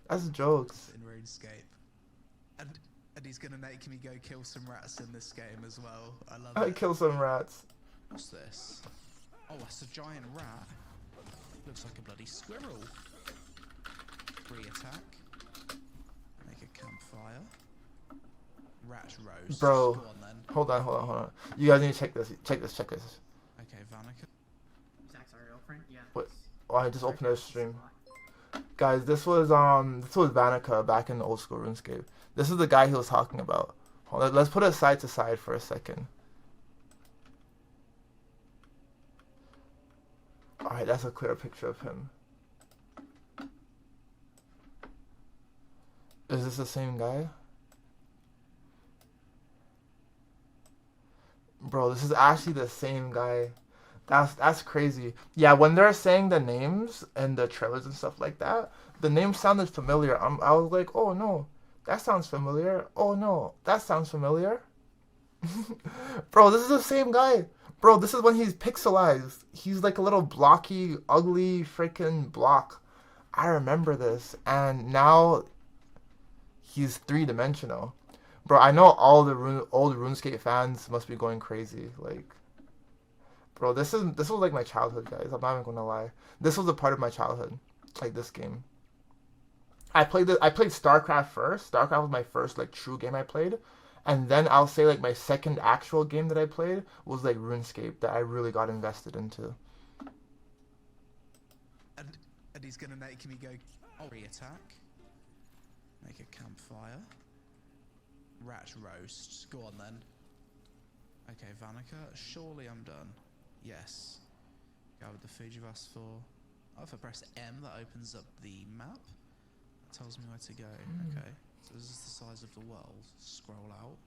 [SPEAKER 1] That's jokes.
[SPEAKER 5] In RuneScape. And he's gonna make me go kill some rats in this game as well. I love
[SPEAKER 1] I
[SPEAKER 5] it.
[SPEAKER 1] kill some rats.
[SPEAKER 5] What's this? Oh, that's a giant rat. Looks like a bloody squirrel. Free attack. Make a campfire. Rat roast.
[SPEAKER 1] Bro.
[SPEAKER 5] Go on then.
[SPEAKER 1] Hold on. You guys need to check this. Check this.
[SPEAKER 5] Okay, Vanica.
[SPEAKER 6] Zach's our girlfriend? Yeah.
[SPEAKER 1] What? Oh, I just opened a stream. Guys, this was Vanica back in the old school RuneScape. This is the guy he was talking about. Hold on, let's put it side to side for a second. Alright, that's a clear picture of him. Is this the same guy? Bro, this is actually the same guy. That's crazy. Yeah, when they're saying the names and the trailers and stuff like that, the name sounded familiar. I was like, oh no, that sounds familiar. Oh no, that sounds familiar. Bro, this is the same guy. Bro, this is when he's pixelized. He's like a little blocky, ugly freaking block. I remember this. And now he's 3-dimensional. Bro, I know all the old RuneScape fans must be going crazy. Like, Bro, this was like my childhood, guys. I'm not even gonna lie. This was a part of my childhood, like this game. I played StarCraft first. StarCraft was my first like true game I played, and then I'll say like my second actual game that I played was like RuneScape that I really got invested into.
[SPEAKER 5] And he's gonna make me go, oh, re-attack. Make a campfire. Rat roast. Go on then. Okay, Vanica, surely I'm done. Yes. Go with the food you've asked for. Oh, if I press M, that opens up the map. That tells me where to go. Okay. So this is the size of the world. Scroll out.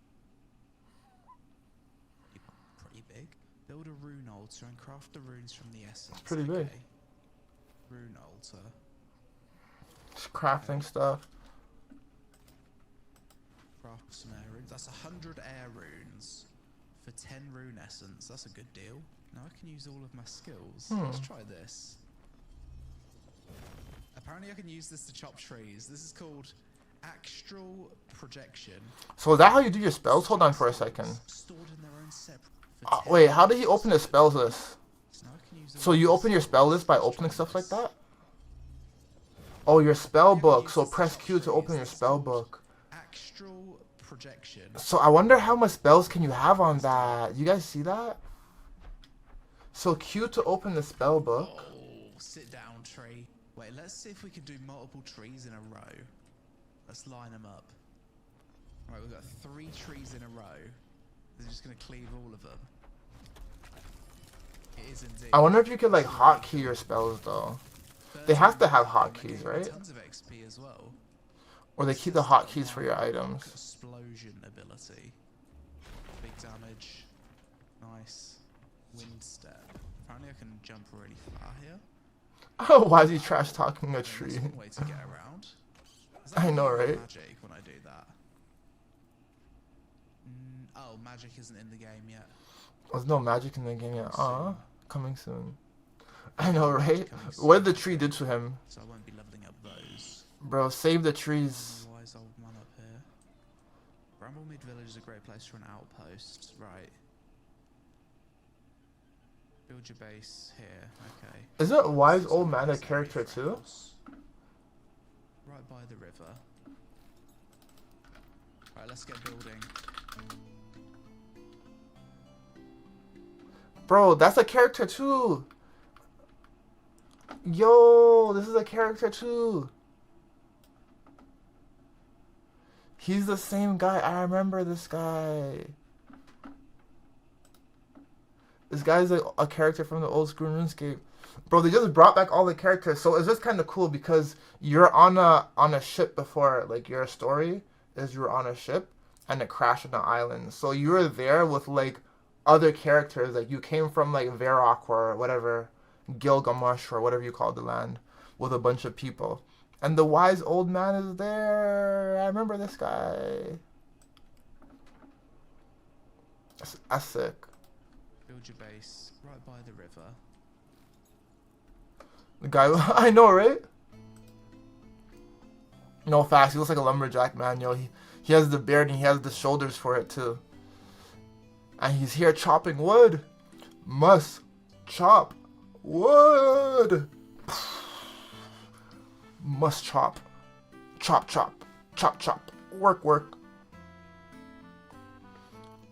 [SPEAKER 5] Pretty big. Build a rune altar and craft the runes from the essence.
[SPEAKER 1] It's pretty big.
[SPEAKER 5] Rune altar.
[SPEAKER 1] Just crafting stuff.
[SPEAKER 5] Craft some air runes. That's 100 air runes for 10 rune essence. That's a good deal. Now I can use all of my skills. Let's try this. Apparently I can use this to chop trees. This is called astral projection.
[SPEAKER 1] So is that how you do your spells? Hold on for a second.
[SPEAKER 5] Stored in their own separate
[SPEAKER 1] Wait, how did he open his spells list?
[SPEAKER 5] So now I can use
[SPEAKER 1] So you open your spell list by opening stuff like that? Oh, your spell book. So press Q to open your spell book.
[SPEAKER 5] astral projection.
[SPEAKER 1] So I wonder how much spells can you have on that? You guys see that? So Q to open the spell book.
[SPEAKER 5] Oh, sit down, tree. Wait, let's see if we can do multiple trees in a row. Let's line them up. Alright, we've got 3 trees in a row. They're just gonna cleave all of them. It is indeed.
[SPEAKER 1] I wonder if you could like hotkey your spells though. They have to have hotkeys, right?
[SPEAKER 5] Tons of XP as well.
[SPEAKER 1] Or they keep the hotkeys for your items.
[SPEAKER 5] Explosion ability. Big damage. Nice. Wind step. Apparently I can jump really far here.
[SPEAKER 1] Oh, why is he trash talking a
[SPEAKER 5] There's
[SPEAKER 1] tree?
[SPEAKER 5] one way to get around. Is
[SPEAKER 1] I know,
[SPEAKER 5] really
[SPEAKER 1] right?
[SPEAKER 5] Magic when I do that. Oh, magic isn't in the game yet.
[SPEAKER 1] There's no magic in the game yet. Coming soon. I know, right? What did the tree do to him?
[SPEAKER 5] So I won't be leveling up those.
[SPEAKER 1] Bro, save the trees.
[SPEAKER 5] Wise old man up here. Bramblemead Village is a great place for an outpost. Right. Build your base here. Okay.
[SPEAKER 1] Isn't Wise Old Man a character too?
[SPEAKER 5] Right by the river. Right, let's get building.
[SPEAKER 1] Bro, that's a character too. Yo, this is a character too. He's the same guy. I remember this guy. This guy's a character from the old school RuneScape. Bro, they just brought back all the characters. So it's just kind of cool because you're on a ship before. Like, your story is you're on a ship and it crashed on an island. So you're there with, like, other characters. Like, you came from, like, Varrock or whatever, Gilgamesh or whatever you call the land, with a bunch of people. And the wise old man is there. I remember this guy. That's sick.
[SPEAKER 5] Build your base right by the river.
[SPEAKER 1] The guy, I know, right? No facts. He looks like a lumberjack, man. Yo, he has the beard and he has the shoulders for it too. And he's here chopping wood. Must chop wood. Must chop. Chop, chop. Chop, chop. Work, work.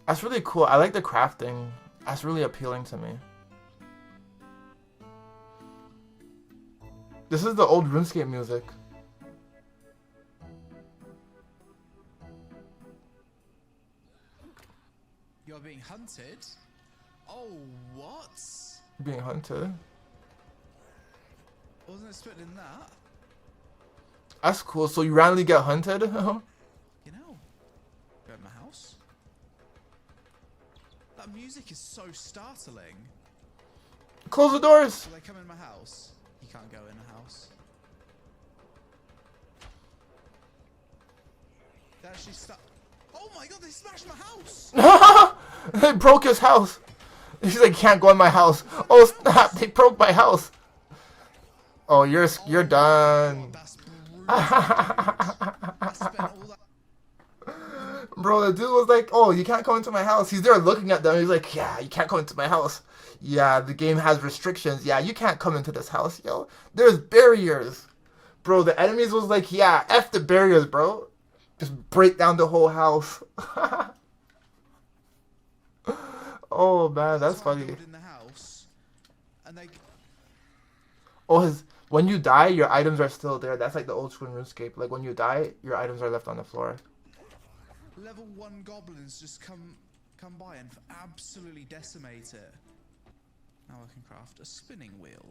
[SPEAKER 1] That's really cool. I like the crafting. That's really appealing to me. This is the old RuneScape music.
[SPEAKER 5] You're being hunted? Oh, what?
[SPEAKER 1] Being hunted.
[SPEAKER 5] Wasn't expecting that.
[SPEAKER 1] That's cool. So you randomly get hunted?
[SPEAKER 5] You know. Go to my house. That music is so startling.
[SPEAKER 1] Close the doors.
[SPEAKER 5] So they come in my house. You can't go in the house. They actually Oh my god, they smashed my house!
[SPEAKER 1] They broke his house. She's like, can't go in my house. Oh snap! They broke my house. Oh, you're done.
[SPEAKER 5] That's brutal. I spent all that
[SPEAKER 1] Bro, the dude was like, "Oh, you can't come into my house." He's there looking at them. He's like, "Yeah, you can't come into my house. Yeah, the game has restrictions. Yeah, you can't come into this house, yo. There's barriers, bro." The enemies was like, "Yeah, f the barriers, bro. Just break down the whole house." Oh man, that's
[SPEAKER 5] Start
[SPEAKER 1] funny.
[SPEAKER 5] building the house, and they
[SPEAKER 1] Oh, his when you die, your items are still there. That's like the old school RuneScape. Like when you die, your items are left on the floor.
[SPEAKER 5] level 1 goblins just come by and absolutely decimate it. Now I can craft a spinning wheel.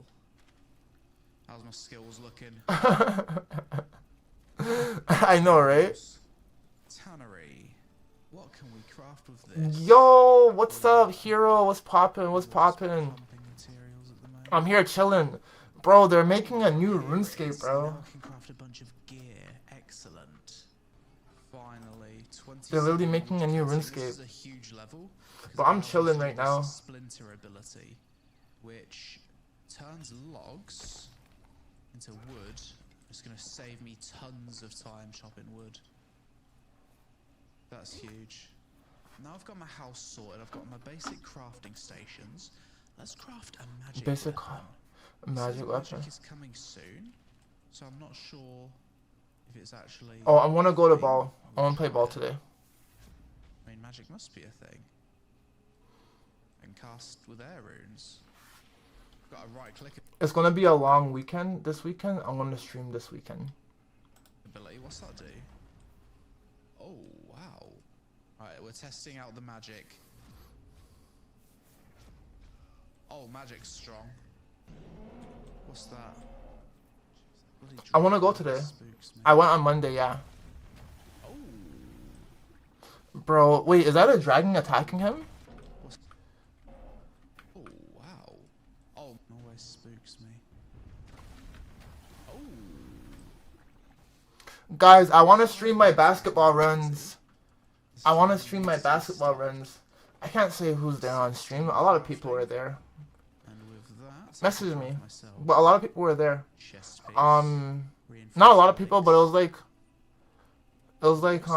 [SPEAKER 5] How's my skills looking?
[SPEAKER 1] I know, right?
[SPEAKER 5] Tannery. What can we craft with this?
[SPEAKER 1] Yo, what's up, hero? What's poppin'? What's poppin'?
[SPEAKER 5] Pumping materials at the moment.
[SPEAKER 1] I'm here chilling. Bro, they're making a new RuneScape,
[SPEAKER 5] So
[SPEAKER 1] bro.
[SPEAKER 5] now I can craft a bunch of gear. Excellent. Finally, 20.
[SPEAKER 1] They're literally making a new
[SPEAKER 5] This is
[SPEAKER 1] RuneScape.
[SPEAKER 5] a huge level.
[SPEAKER 1] But I'm
[SPEAKER 5] Now
[SPEAKER 1] chilling
[SPEAKER 5] this
[SPEAKER 1] right
[SPEAKER 5] gives
[SPEAKER 1] now.
[SPEAKER 5] us a Splinter ability, which turns logs into wood. It's gonna save me tons of time chopping wood. That's huge. Now I've got my house sorted. I've got my basic crafting stations. Let's craft a magic
[SPEAKER 1] Basic
[SPEAKER 5] weapon.
[SPEAKER 1] magic weapon.
[SPEAKER 5] Magic is coming soon, so I'm not sure if it's actually.
[SPEAKER 1] Oh, I want to go to
[SPEAKER 5] a thing.
[SPEAKER 1] ball. I
[SPEAKER 5] We'll
[SPEAKER 1] want to play
[SPEAKER 5] try
[SPEAKER 1] ball
[SPEAKER 5] it.
[SPEAKER 1] today.
[SPEAKER 5] I mean, magic must be a thing. And cast with air runes. Got a right click
[SPEAKER 1] It's gonna be a long weekend this weekend. I'm gonna stream this weekend.
[SPEAKER 5] ability. What's that do? Oh wow! Alright, we're testing out the magic. Oh, magic's strong. What's that? Bloody
[SPEAKER 1] I want to go
[SPEAKER 5] dragon
[SPEAKER 1] today.
[SPEAKER 5] spooks me.
[SPEAKER 1] I went on Monday, yeah.
[SPEAKER 5] Oh,
[SPEAKER 1] Bro, wait, is that a dragon attacking him?
[SPEAKER 5] what's... oh wow! Oh, always spooks me. Oh,
[SPEAKER 1] Guys, I want to stream my basketball runs. I want to stream my basketball runs. I can't say who's there on stream. A lot of people were there.
[SPEAKER 5] and with that,
[SPEAKER 1] Message
[SPEAKER 5] I
[SPEAKER 1] me.
[SPEAKER 5] craft myself
[SPEAKER 1] But a lot of people were there.
[SPEAKER 5] chest piece,
[SPEAKER 1] Not a lot of
[SPEAKER 5] reinforced
[SPEAKER 1] people, but it was like,
[SPEAKER 5] cape.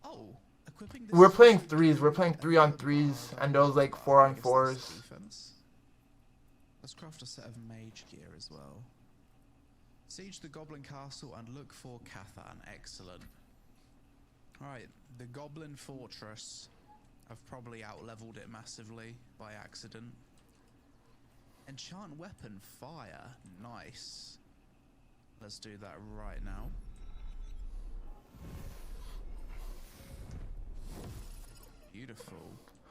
[SPEAKER 5] Oh, equipping this
[SPEAKER 1] we're playing
[SPEAKER 5] suit
[SPEAKER 1] threes.
[SPEAKER 5] with
[SPEAKER 1] We're playing 3-on-3s, and there was like 4-on-4s.
[SPEAKER 5] defense. Let's craft a set of mage gear as well. Siege the Goblin Castle and look for Cathan. Excellent. Alright, the Goblin Fortress. I've probably out-leveled it massively by accident. Enchant weapon, fire. Nice. Let's do that right now. Beautiful.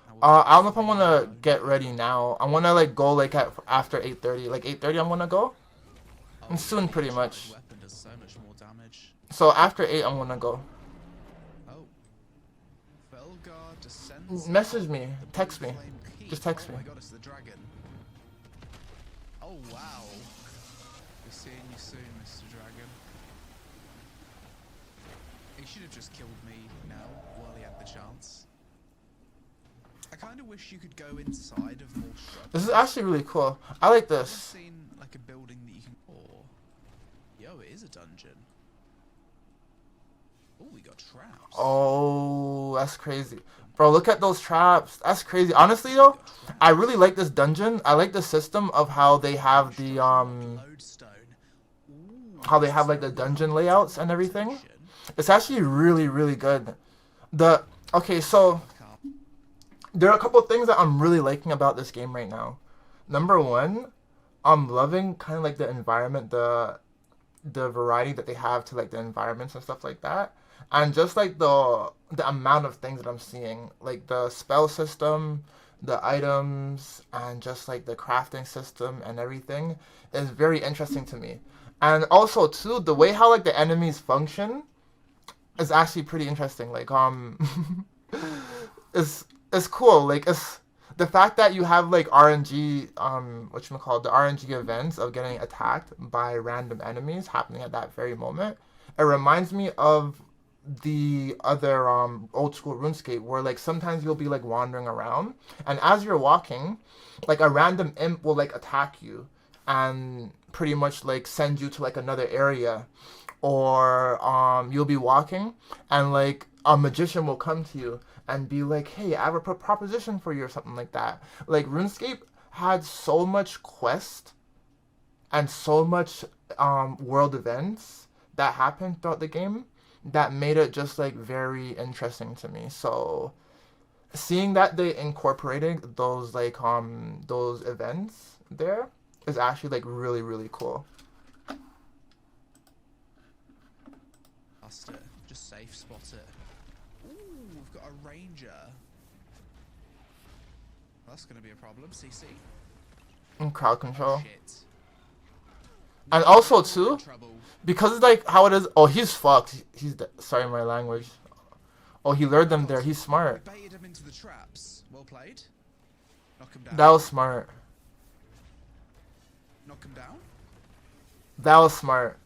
[SPEAKER 5] Now we'll
[SPEAKER 1] I don't know if I want to get ready now. I want to like go like at after 8:30. Like 8:30, I'm gonna go.
[SPEAKER 5] Oh,
[SPEAKER 1] soon, pretty
[SPEAKER 5] enchanted
[SPEAKER 1] much.
[SPEAKER 5] Weapon does so much more damage.
[SPEAKER 1] So after 8, I'm gonna go.
[SPEAKER 5] Oh. Felgar descends.
[SPEAKER 1] Message me,
[SPEAKER 5] The
[SPEAKER 1] text
[SPEAKER 5] Blue
[SPEAKER 1] me.
[SPEAKER 5] Flame Keep.
[SPEAKER 1] Just text
[SPEAKER 5] Oh
[SPEAKER 1] me.
[SPEAKER 5] my god, it's the dragon. Oh wow. We're seeing you soon, Mr. Dragon. He should have just killed me now while he had the chance. I kind of wish you could go inside of more shrubs.
[SPEAKER 1] This is actually really cool. I like
[SPEAKER 5] I've
[SPEAKER 1] this.
[SPEAKER 5] seen like a building that you can. Or, yo, it is a dungeon. Oh, we got traps.
[SPEAKER 1] Oh, that's crazy. Bro, look at those traps. That's crazy. Honestly though, I really like this dungeon. I like the system of how they have the
[SPEAKER 5] Lodestone. Ooh,
[SPEAKER 1] how they have like the dungeon layouts and everything. It's actually really, really good. Okay, so there are a couple things that I'm really liking about this game right now. Number one, I'm loving kind of like the environment, the variety that they have to like the environments and stuff like that, and just like the amount of things that I'm seeing, like the spell system, the items, and just like the crafting system and everything is very interesting to me. And also too, the way how like the enemies function is actually pretty interesting. Like it's cool. Like it's the fact that you have like RNG the RNG events of getting attacked by random enemies happening at that very moment. It reminds me of the other old school RuneScape where like sometimes you'll be like wandering around and as you're walking, like a random imp will like attack you and pretty much like send you to like another area, or you'll be walking and like a magician will come to you and be like, "Hey, I have a proposition for you," or something like that. Like RuneScape had so much quest and so much world events that happened throughout the game that made it just like very interesting to me. So seeing that they incorporated those events there is actually like really really cool.
[SPEAKER 5] Bust it. Just safe spot it. Ooh, we've got a ranger. That's gonna be a problem. CC.
[SPEAKER 1] And crowd control.
[SPEAKER 5] Shit.
[SPEAKER 1] And also
[SPEAKER 5] We're in
[SPEAKER 1] too,
[SPEAKER 5] trouble.
[SPEAKER 1] because it's like how it is. Oh, he's fucked. Sorry, my language. Oh, he lured them there. He's smart.
[SPEAKER 5] We baited him into the traps. Well played. Knock him down.
[SPEAKER 1] That was smart.
[SPEAKER 5] Knock him down.
[SPEAKER 1] That was smart.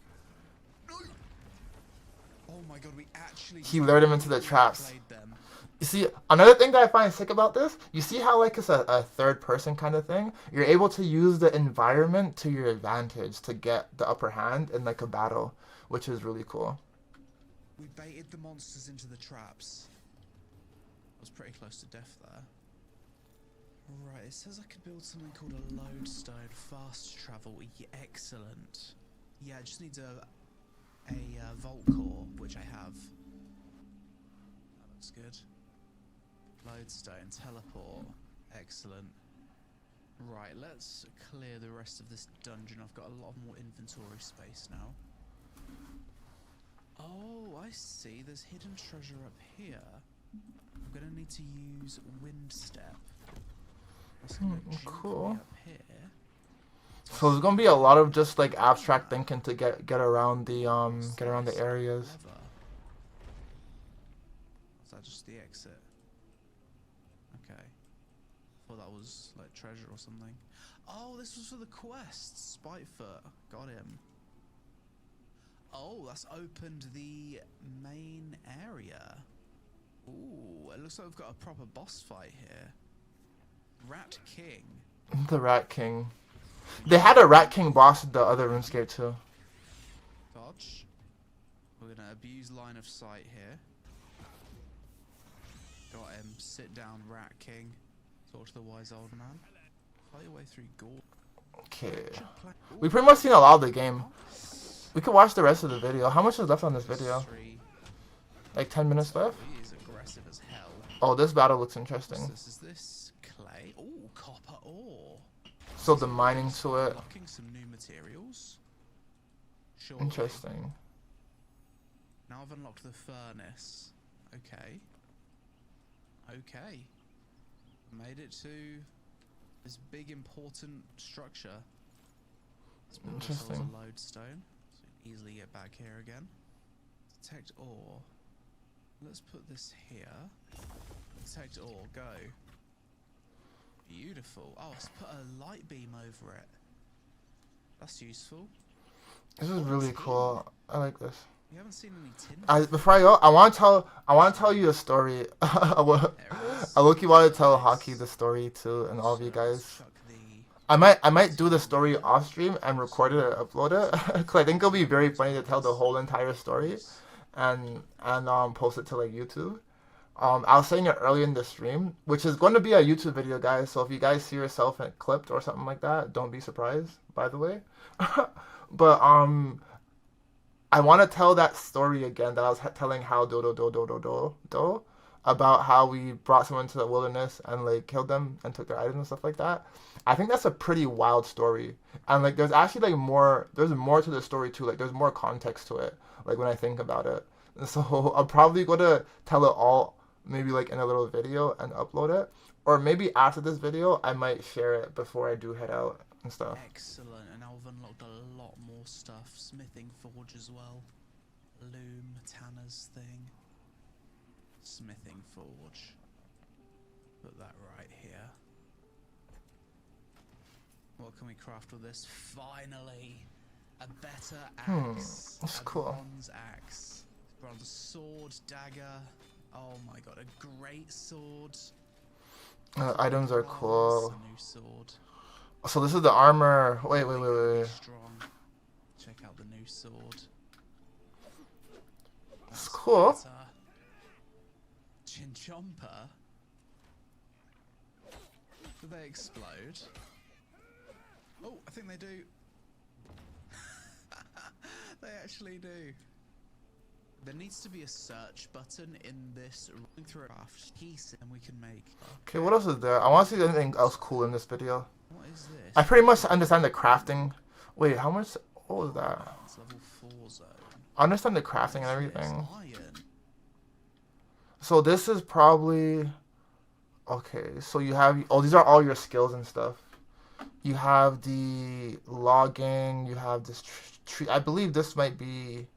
[SPEAKER 5] Oh my god, we actually.
[SPEAKER 1] He lured him into the traps.
[SPEAKER 5] Played them.
[SPEAKER 1] You see, another thing that I find sick about this, you see how like it's a third person kind of thing? You're able to use the environment to your advantage to get the upper hand in like a battle, which is really cool.
[SPEAKER 5] We baited the monsters into the traps. I was pretty close to death there. Right, it says I could build something called a lodestone fast travel. Excellent. Yeah, I just need a vault core, which I have. That looks good. Lodestone, teleport. Excellent. Right, let's clear the rest of this dungeon. I've got a lot more inventory space now. Oh, I see. There's hidden treasure up here. I'm gonna need to use wind step. That's gonna jump
[SPEAKER 1] cool.
[SPEAKER 5] me up here.
[SPEAKER 1] So there's gonna be a lot of just like abstract thinking to get around the areas.
[SPEAKER 5] Lever. Is that just the exit? Okay. Thought that was like treasure or something. Oh, this was for the quest. Spitefoot. Got him. Oh, that's opened the main area. Ooh, it looks like we've got a proper boss fight here. Rat King.
[SPEAKER 1] The Rat King. They had a Rat King boss in the other RuneScape too.
[SPEAKER 5] Dodge. We're gonna abuse line of sight here. Got him. Sit down, Rat King. Talk to the wise old man. Fight your way through gore.
[SPEAKER 1] Okay. We pretty much seen a lot of the game. We could watch the rest of the video. How much is left on this video? Like 10 minutes left?
[SPEAKER 5] He is aggressive as hell.
[SPEAKER 1] Oh, this battle looks interesting.
[SPEAKER 5] This is this clay. Oh, copper ore.
[SPEAKER 1] So the mining to it.
[SPEAKER 5] Unlocking some new materials. Sure.
[SPEAKER 1] Interesting.
[SPEAKER 5] Now I've unlocked the furnace. Okay. Okay. Made it to this big important structure. Let's build ourselves
[SPEAKER 1] Interesting.
[SPEAKER 5] a lodestone. So we can easily get back here again. Detect ore. Let's put this here. Detect ore, go. Beautiful. Oh, let's put a light beam over it. That's useful.
[SPEAKER 1] This is really cool. I like this.
[SPEAKER 5] We haven't seen any tin.
[SPEAKER 1] Before I go, I want to tell you a story. I low-key want to tell Hockey the story too, and all of you guys. I might do the story off stream and record it and upload it, cause I think it'll be very funny to tell the whole entire story, and post it to like YouTube. I was saying it early in the stream, which is going to be a YouTube video, guys. So if you guys see yourself clipped or something like that, don't be surprised. By the way, but I want to tell that story again that I was telling how about how we brought someone to the wilderness and like killed them and took their items and stuff like that. I think that's a pretty wild story, and like there's actually like more. There's more to the story too. Like there's more context to it. Like when I think about it, and so I'm probably gonna tell it all maybe like in a little video and upload it, or maybe after this video I might share it before I do head out and stuff.
[SPEAKER 5] Excellent, and I've unlocked a lot more stuff. Smithing forge as well. Loom, Tanner's thing. Smithing forge. Put that right here. What can we craft with this? Finally! A better axe.
[SPEAKER 1] That's
[SPEAKER 5] a
[SPEAKER 1] cool.
[SPEAKER 5] bronze axe. Bronze sword, dagger. Oh my god, a great sword.
[SPEAKER 1] Items are cool.
[SPEAKER 5] A new sword.
[SPEAKER 1] So this is the armor. Wait.
[SPEAKER 5] Strong. Check out the new sword.
[SPEAKER 1] It's cool.
[SPEAKER 5] Better. Chomper? Do they explode? Oh, I think they do. They actually do. There needs to be a search button in this running through craft piece, and we can make.
[SPEAKER 1] Okay, what else is there? I want to see anything else cool in this video.
[SPEAKER 5] What is this?
[SPEAKER 1] I pretty much understand the crafting. Wait, how much? What was that?
[SPEAKER 5] It's level 4 zone.
[SPEAKER 1] I understand the crafting and
[SPEAKER 5] What's
[SPEAKER 1] everything.
[SPEAKER 5] this? Iron.
[SPEAKER 1] So this is probably okay. So you have these are all your skills and stuff. You have the logging. You have this tree. I believe this might be.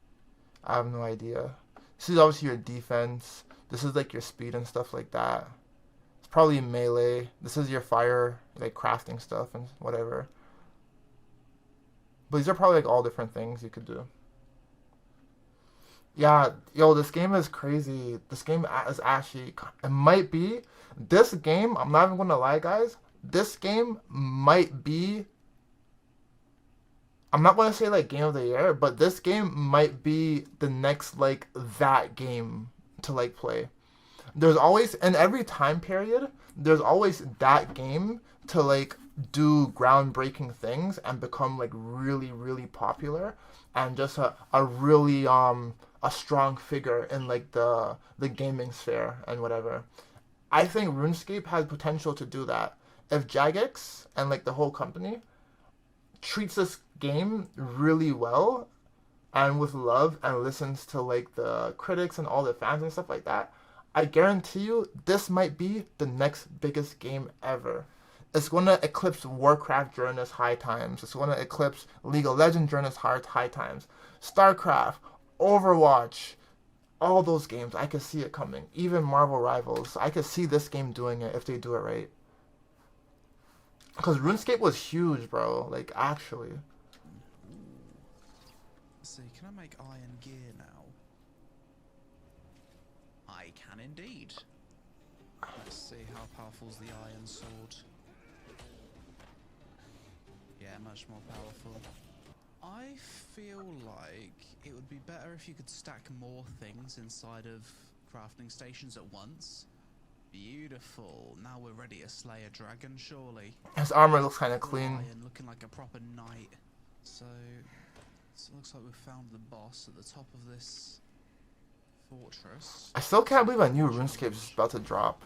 [SPEAKER 1] I have no idea. This is obviously your defense. This is like your speed and stuff like that. It's probably melee. This is your fire, like crafting stuff and whatever. But these are probably like all different things you could do. Yeah, yo, this game is crazy. This game is actually, it might be, this game, I'm not even gonna lie, guys. This game might be, I'm not gonna say like game of the year, but this game might be the next like that game to like play. There's always, in every time period, there's always that game to like do groundbreaking things and become like really, really popular and just a really a strong figure in like the gaming sphere and whatever. I think RuneScape has potential to do that. If Jagex and like the whole company treats this game really well and with love and listens to like the critics and all the fans and stuff like that, I guarantee you this might be the next biggest game ever. It's going to eclipse Warcraft during its high times. It's going to eclipse League of Legends during its high times. StarCraft, Overwatch, all those games, I could see it coming. Even Marvel Rivals, I could see this game doing it if they do it right. Because RuneScape was huge, bro. Like, actually.
[SPEAKER 5] Let's see, can I make iron gear now? I can indeed. Let's see, how powerful is the iron sword? Yeah, much more powerful. I feel like it would be better if you could stack more things inside of crafting stations at once. Beautiful. Now we're ready to slay a dragon, surely.
[SPEAKER 1] His armor looks kind of clean.
[SPEAKER 5] Lion looking like a proper knight. So it looks like we've found the boss at the top of this fortress.
[SPEAKER 1] I still can't believe a new RuneScape is about to drop.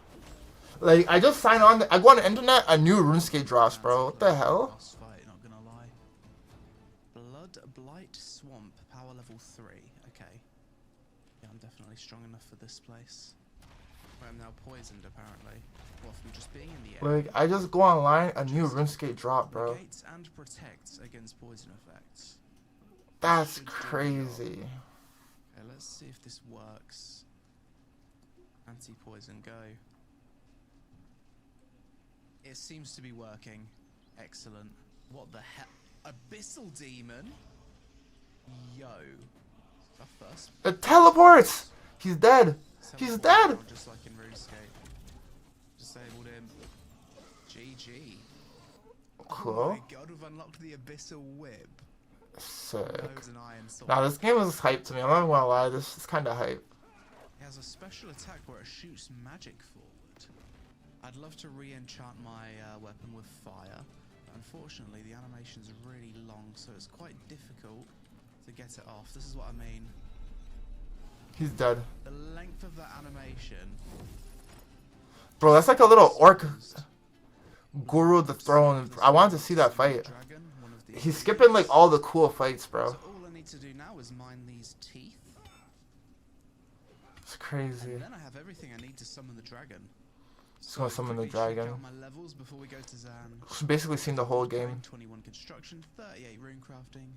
[SPEAKER 1] Like, I just signed on. I go on the internet, a new RuneScape drops, bro. What the hell?
[SPEAKER 5] Boss fight, not gonna lie. Blood Blight Swamp, power level 3. Okay. Yeah, I'm definitely strong enough for this place. I'm now poisoned, apparently. Well, from just being in the air.
[SPEAKER 1] Like, I just go online, a new RuneScape drop, bro.
[SPEAKER 5] Negates and protects against poison effects.
[SPEAKER 1] That's
[SPEAKER 5] Should do
[SPEAKER 1] crazy.
[SPEAKER 5] well. Okay, let's see if this works. Anti-poison, go. It seems to be working. Excellent. What the hell? Abyssal demon? Yo. Our first.
[SPEAKER 1] It teleports! He's dead! He's dead!
[SPEAKER 5] Just like in RuneScape. Disabled him. GG. Oh
[SPEAKER 1] Cool.
[SPEAKER 5] my god, we've unlocked the Abyssal Whip.
[SPEAKER 1] Sick.
[SPEAKER 5] Nose and iron sword.
[SPEAKER 1] Nah, this game is hype to me. I'm not gonna lie, this is kinda hype.
[SPEAKER 5] It has a special attack where it shoots magic forward. I'd love to re-enchant my weapon with fire. But unfortunately, the animation's really long, so it's quite difficult to get it off. This is what I mean.
[SPEAKER 1] He's dead.
[SPEAKER 5] The length of that animation.
[SPEAKER 1] Bro, that's like a little orc guru of the throne. I wanted to see that fight.
[SPEAKER 5] Dragon, one of these
[SPEAKER 1] He's skipping like all the cool fights, bro.
[SPEAKER 5] So all I need to do now is mine these teeth.
[SPEAKER 1] It's crazy.
[SPEAKER 5] And then I have everything I need to summon the dragon.
[SPEAKER 1] Just gonna summon the
[SPEAKER 5] quickly check
[SPEAKER 1] dragon.
[SPEAKER 5] out my levels before we go to Zan.
[SPEAKER 1] She's basically seen the whole game.
[SPEAKER 5] 21 construction, 38 rune crafting,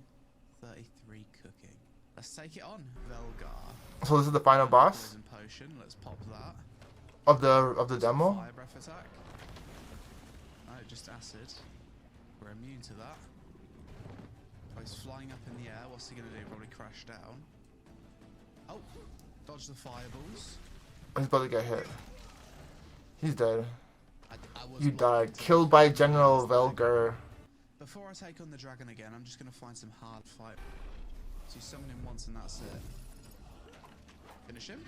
[SPEAKER 5] 33 cooking. Let's take it on, Velgar.
[SPEAKER 1] So this is the final boss
[SPEAKER 5] Poison potion, let's pop that.
[SPEAKER 1] of the demo.
[SPEAKER 5] Fire breath attack. No, just acid. We're immune to that. Oh, he's flying up in the air. What's he gonna do? Probably crash down. Oh, dodge the fireballs.
[SPEAKER 1] He's about to get hit. He's dead.
[SPEAKER 5] I was
[SPEAKER 1] You
[SPEAKER 5] blocking
[SPEAKER 1] died.
[SPEAKER 5] to
[SPEAKER 1] Killed
[SPEAKER 5] the
[SPEAKER 1] by
[SPEAKER 5] dragon.
[SPEAKER 1] General Velgar.
[SPEAKER 5] Before I take on the dragon again, I'm just gonna find some hard fight. So you summon him once and that's it. Finish him.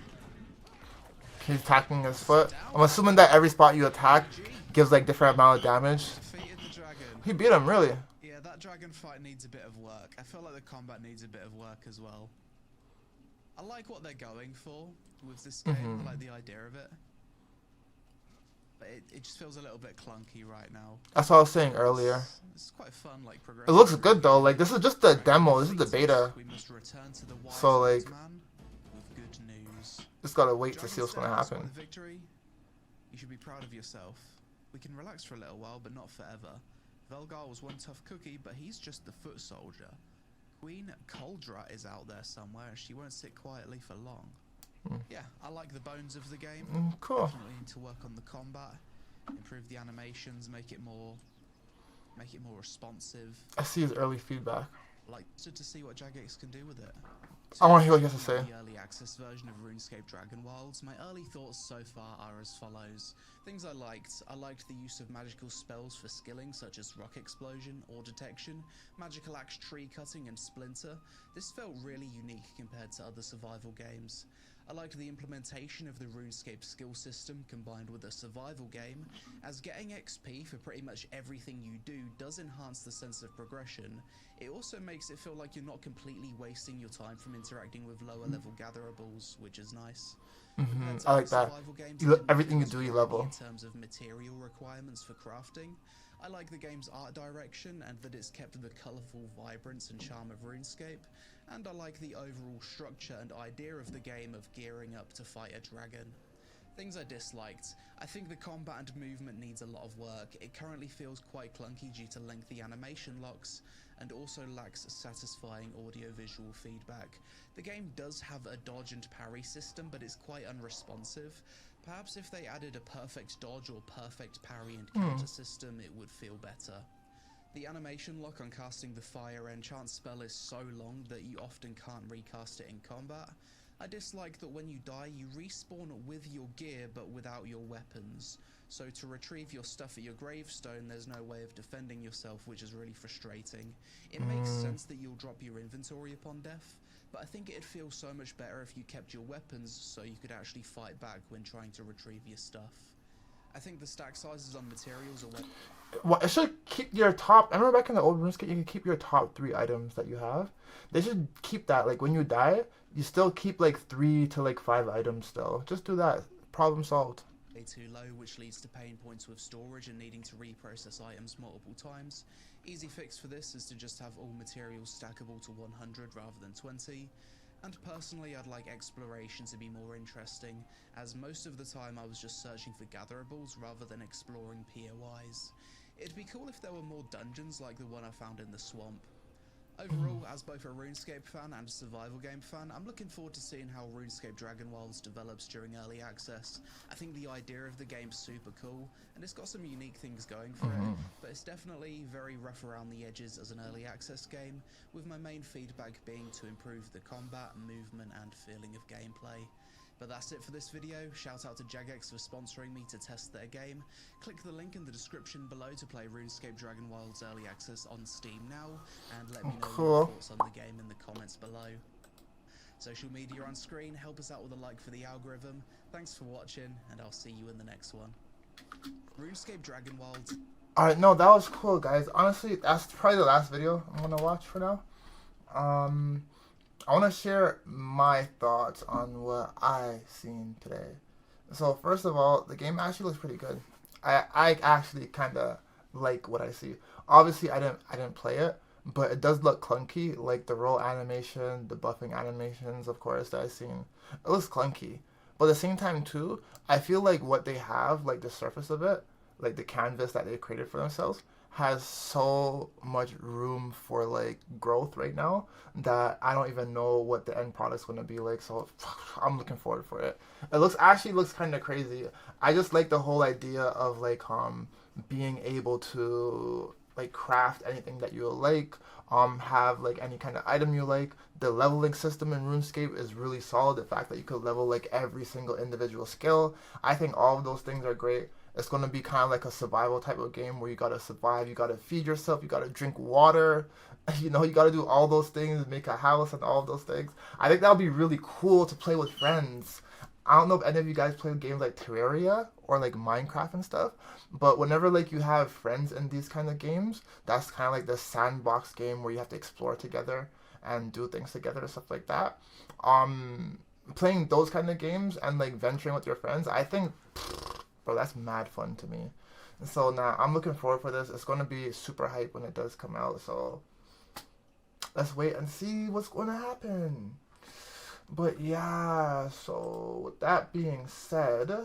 [SPEAKER 1] He's attacking his foot. I'm assuming that every spot you attack gives like different amount of damage.
[SPEAKER 5] Defeated the dragon.
[SPEAKER 1] He beat him, really.
[SPEAKER 5] Yeah, that dragon fight needs a bit of work. I feel like the combat needs a bit of work as well. I like what they're going for with this game. I like the idea of it. But it just feels a little bit clunky right now.
[SPEAKER 1] That's what I was saying earlier.
[SPEAKER 5] It's quite fun, like
[SPEAKER 1] It looks good though. Like this is just the demo. This is the beta.
[SPEAKER 5] We must return to the wise
[SPEAKER 1] So, like,
[SPEAKER 5] old man with good news.
[SPEAKER 1] Just gotta wait to see what's gonna
[SPEAKER 5] Dragon's
[SPEAKER 1] happen.
[SPEAKER 5] won the victory. You should be proud of yourself. We can relax for a little while, but not forever. Velgar was one tough cookie, but he's just the foot soldier. Queen Coldra is out there somewhere. She won't sit quietly for long. Yeah, I like the bones of the game.
[SPEAKER 1] Cool.
[SPEAKER 5] Definitely need to work on the combat, improve the animations, make it more responsive.
[SPEAKER 1] I see his early feedback.
[SPEAKER 5] Like to see what Jagex can do with it.
[SPEAKER 1] I want to hear what he has to say.
[SPEAKER 5] The early access version of RuneScape Dragon Wilds. My early thoughts so far are as follows. Things I liked the use of magical spells for skilling, such as rock explosion or detection, magical axe tree cutting and splinter. This felt really unique compared to other survival games. I liked the implementation of the RuneScape skill system combined with a survival game, as getting XP for pretty much everything you do does enhance the sense of progression. It also makes it feel like you're not completely wasting your time from interacting with lower level gatherables, which is nice.
[SPEAKER 1] I like that. Everything you do, you level.
[SPEAKER 5] In terms of material requirements for crafting, I like the game's art direction and that it's kept the colourful vibrance and charm of RuneScape, and I like the overall structure and idea of the game of gearing up to fight a dragon. Things I disliked. I think the combat and movement needs a lot of work. It currently feels quite clunky due to lengthy animation locks, and also lacks satisfying audio-visual feedback. The game does have a dodge and parry system, but it's quite unresponsive. Perhaps if they added a perfect dodge or perfect parry and counter system, it would feel better. The animation lock on casting the fire enchant spell is so long that you often can't recast it in combat. I dislike that when you die, you respawn with your gear but without your weapons. So to retrieve your stuff at your gravestone, there's no way of defending yourself, which is really frustrating. It makes sense that you'll drop your inventory upon death, but I think it'd feel so much better if you kept your weapons so you could actually fight back when trying to retrieve your stuff. I think the stack sizes on materials are
[SPEAKER 1] Well, it should keep your top. I remember back in the old RuneScape, you can keep your top 3 items that you have. They should keep that. Like when you die, you still keep like 3 to like 5 items still. Just do that. Problem solved.
[SPEAKER 5] too low, which leads to pain points with storage and needing to reprocess items multiple times. Easy fix for this is to just have all materials stackable to 100 rather than 20. And personally, I'd like exploration to be more interesting, as most of the time I was just searching for gatherables rather than exploring POIs. It'd be cool if there were more dungeons like the one I found in the swamp. Overall, as both a RuneScape fan and a survival game fan, I'm looking forward to seeing how RuneScape Dragon Wilds develops during early access. I think the idea of the game's super cool, and it's got some unique things going for it, but it's definitely very rough around the edges as an early access game, with my main feedback being to improve the combat, movement, and feeling of gameplay. But that's it for this video. Shout out to Jagex for sponsoring me to test their game. Click the link in the description below to play RuneScape Dragon Wilds Early Access on Steam now, and let me know your thoughts on the game in the comments below. Social media on screen, help us out with a like for the algorithm. Thanks for watching, and I'll see you in the next one. RuneScape Dragon Wilds.
[SPEAKER 1] Alright, no, that was cool, guys. Honestly, that's probably the last video I'm gonna watch for now. I want to share my thoughts on what I seen today. So first of all, the game actually looks pretty good. I actually kind of like what I see. Obviously, I didn't play it, but it does look clunky. Like the roll animation, the buffing animations, of course, that I've seen. It looks clunky, but at the same time too, I feel like what they have, like the surface of it, like the canvas that they created for themselves, has so much room for like growth right now that I don't even know what the end product's gonna be like. So I'm looking forward for it. It actually looks kind of crazy. I just like the whole idea of like being able to like craft anything that you like, have like any kind of item you like. The leveling system in RuneScape is really solid. The fact that you could level like every single individual skill, I think all of those things are great. It's going to be kind of like a survival type of game where you got to survive, you got to feed yourself, you got to drink water, you know, you got to do all those things, make a house and all of those things. I think that would be really cool to play with friends. I don't know if any of you guys play games like Terraria or like Minecraft and stuff, but whenever like you have friends in these kind of games, that's kind of like the sandbox game where you have to explore together and do things together and stuff like that. Playing those kind of games and like venturing with your friends, I think, bro, that's mad fun to me. And so now I'm looking forward for this. It's gonna be super hype when it does come out. So let's wait and see what's going to happen. But yeah, so with that being said,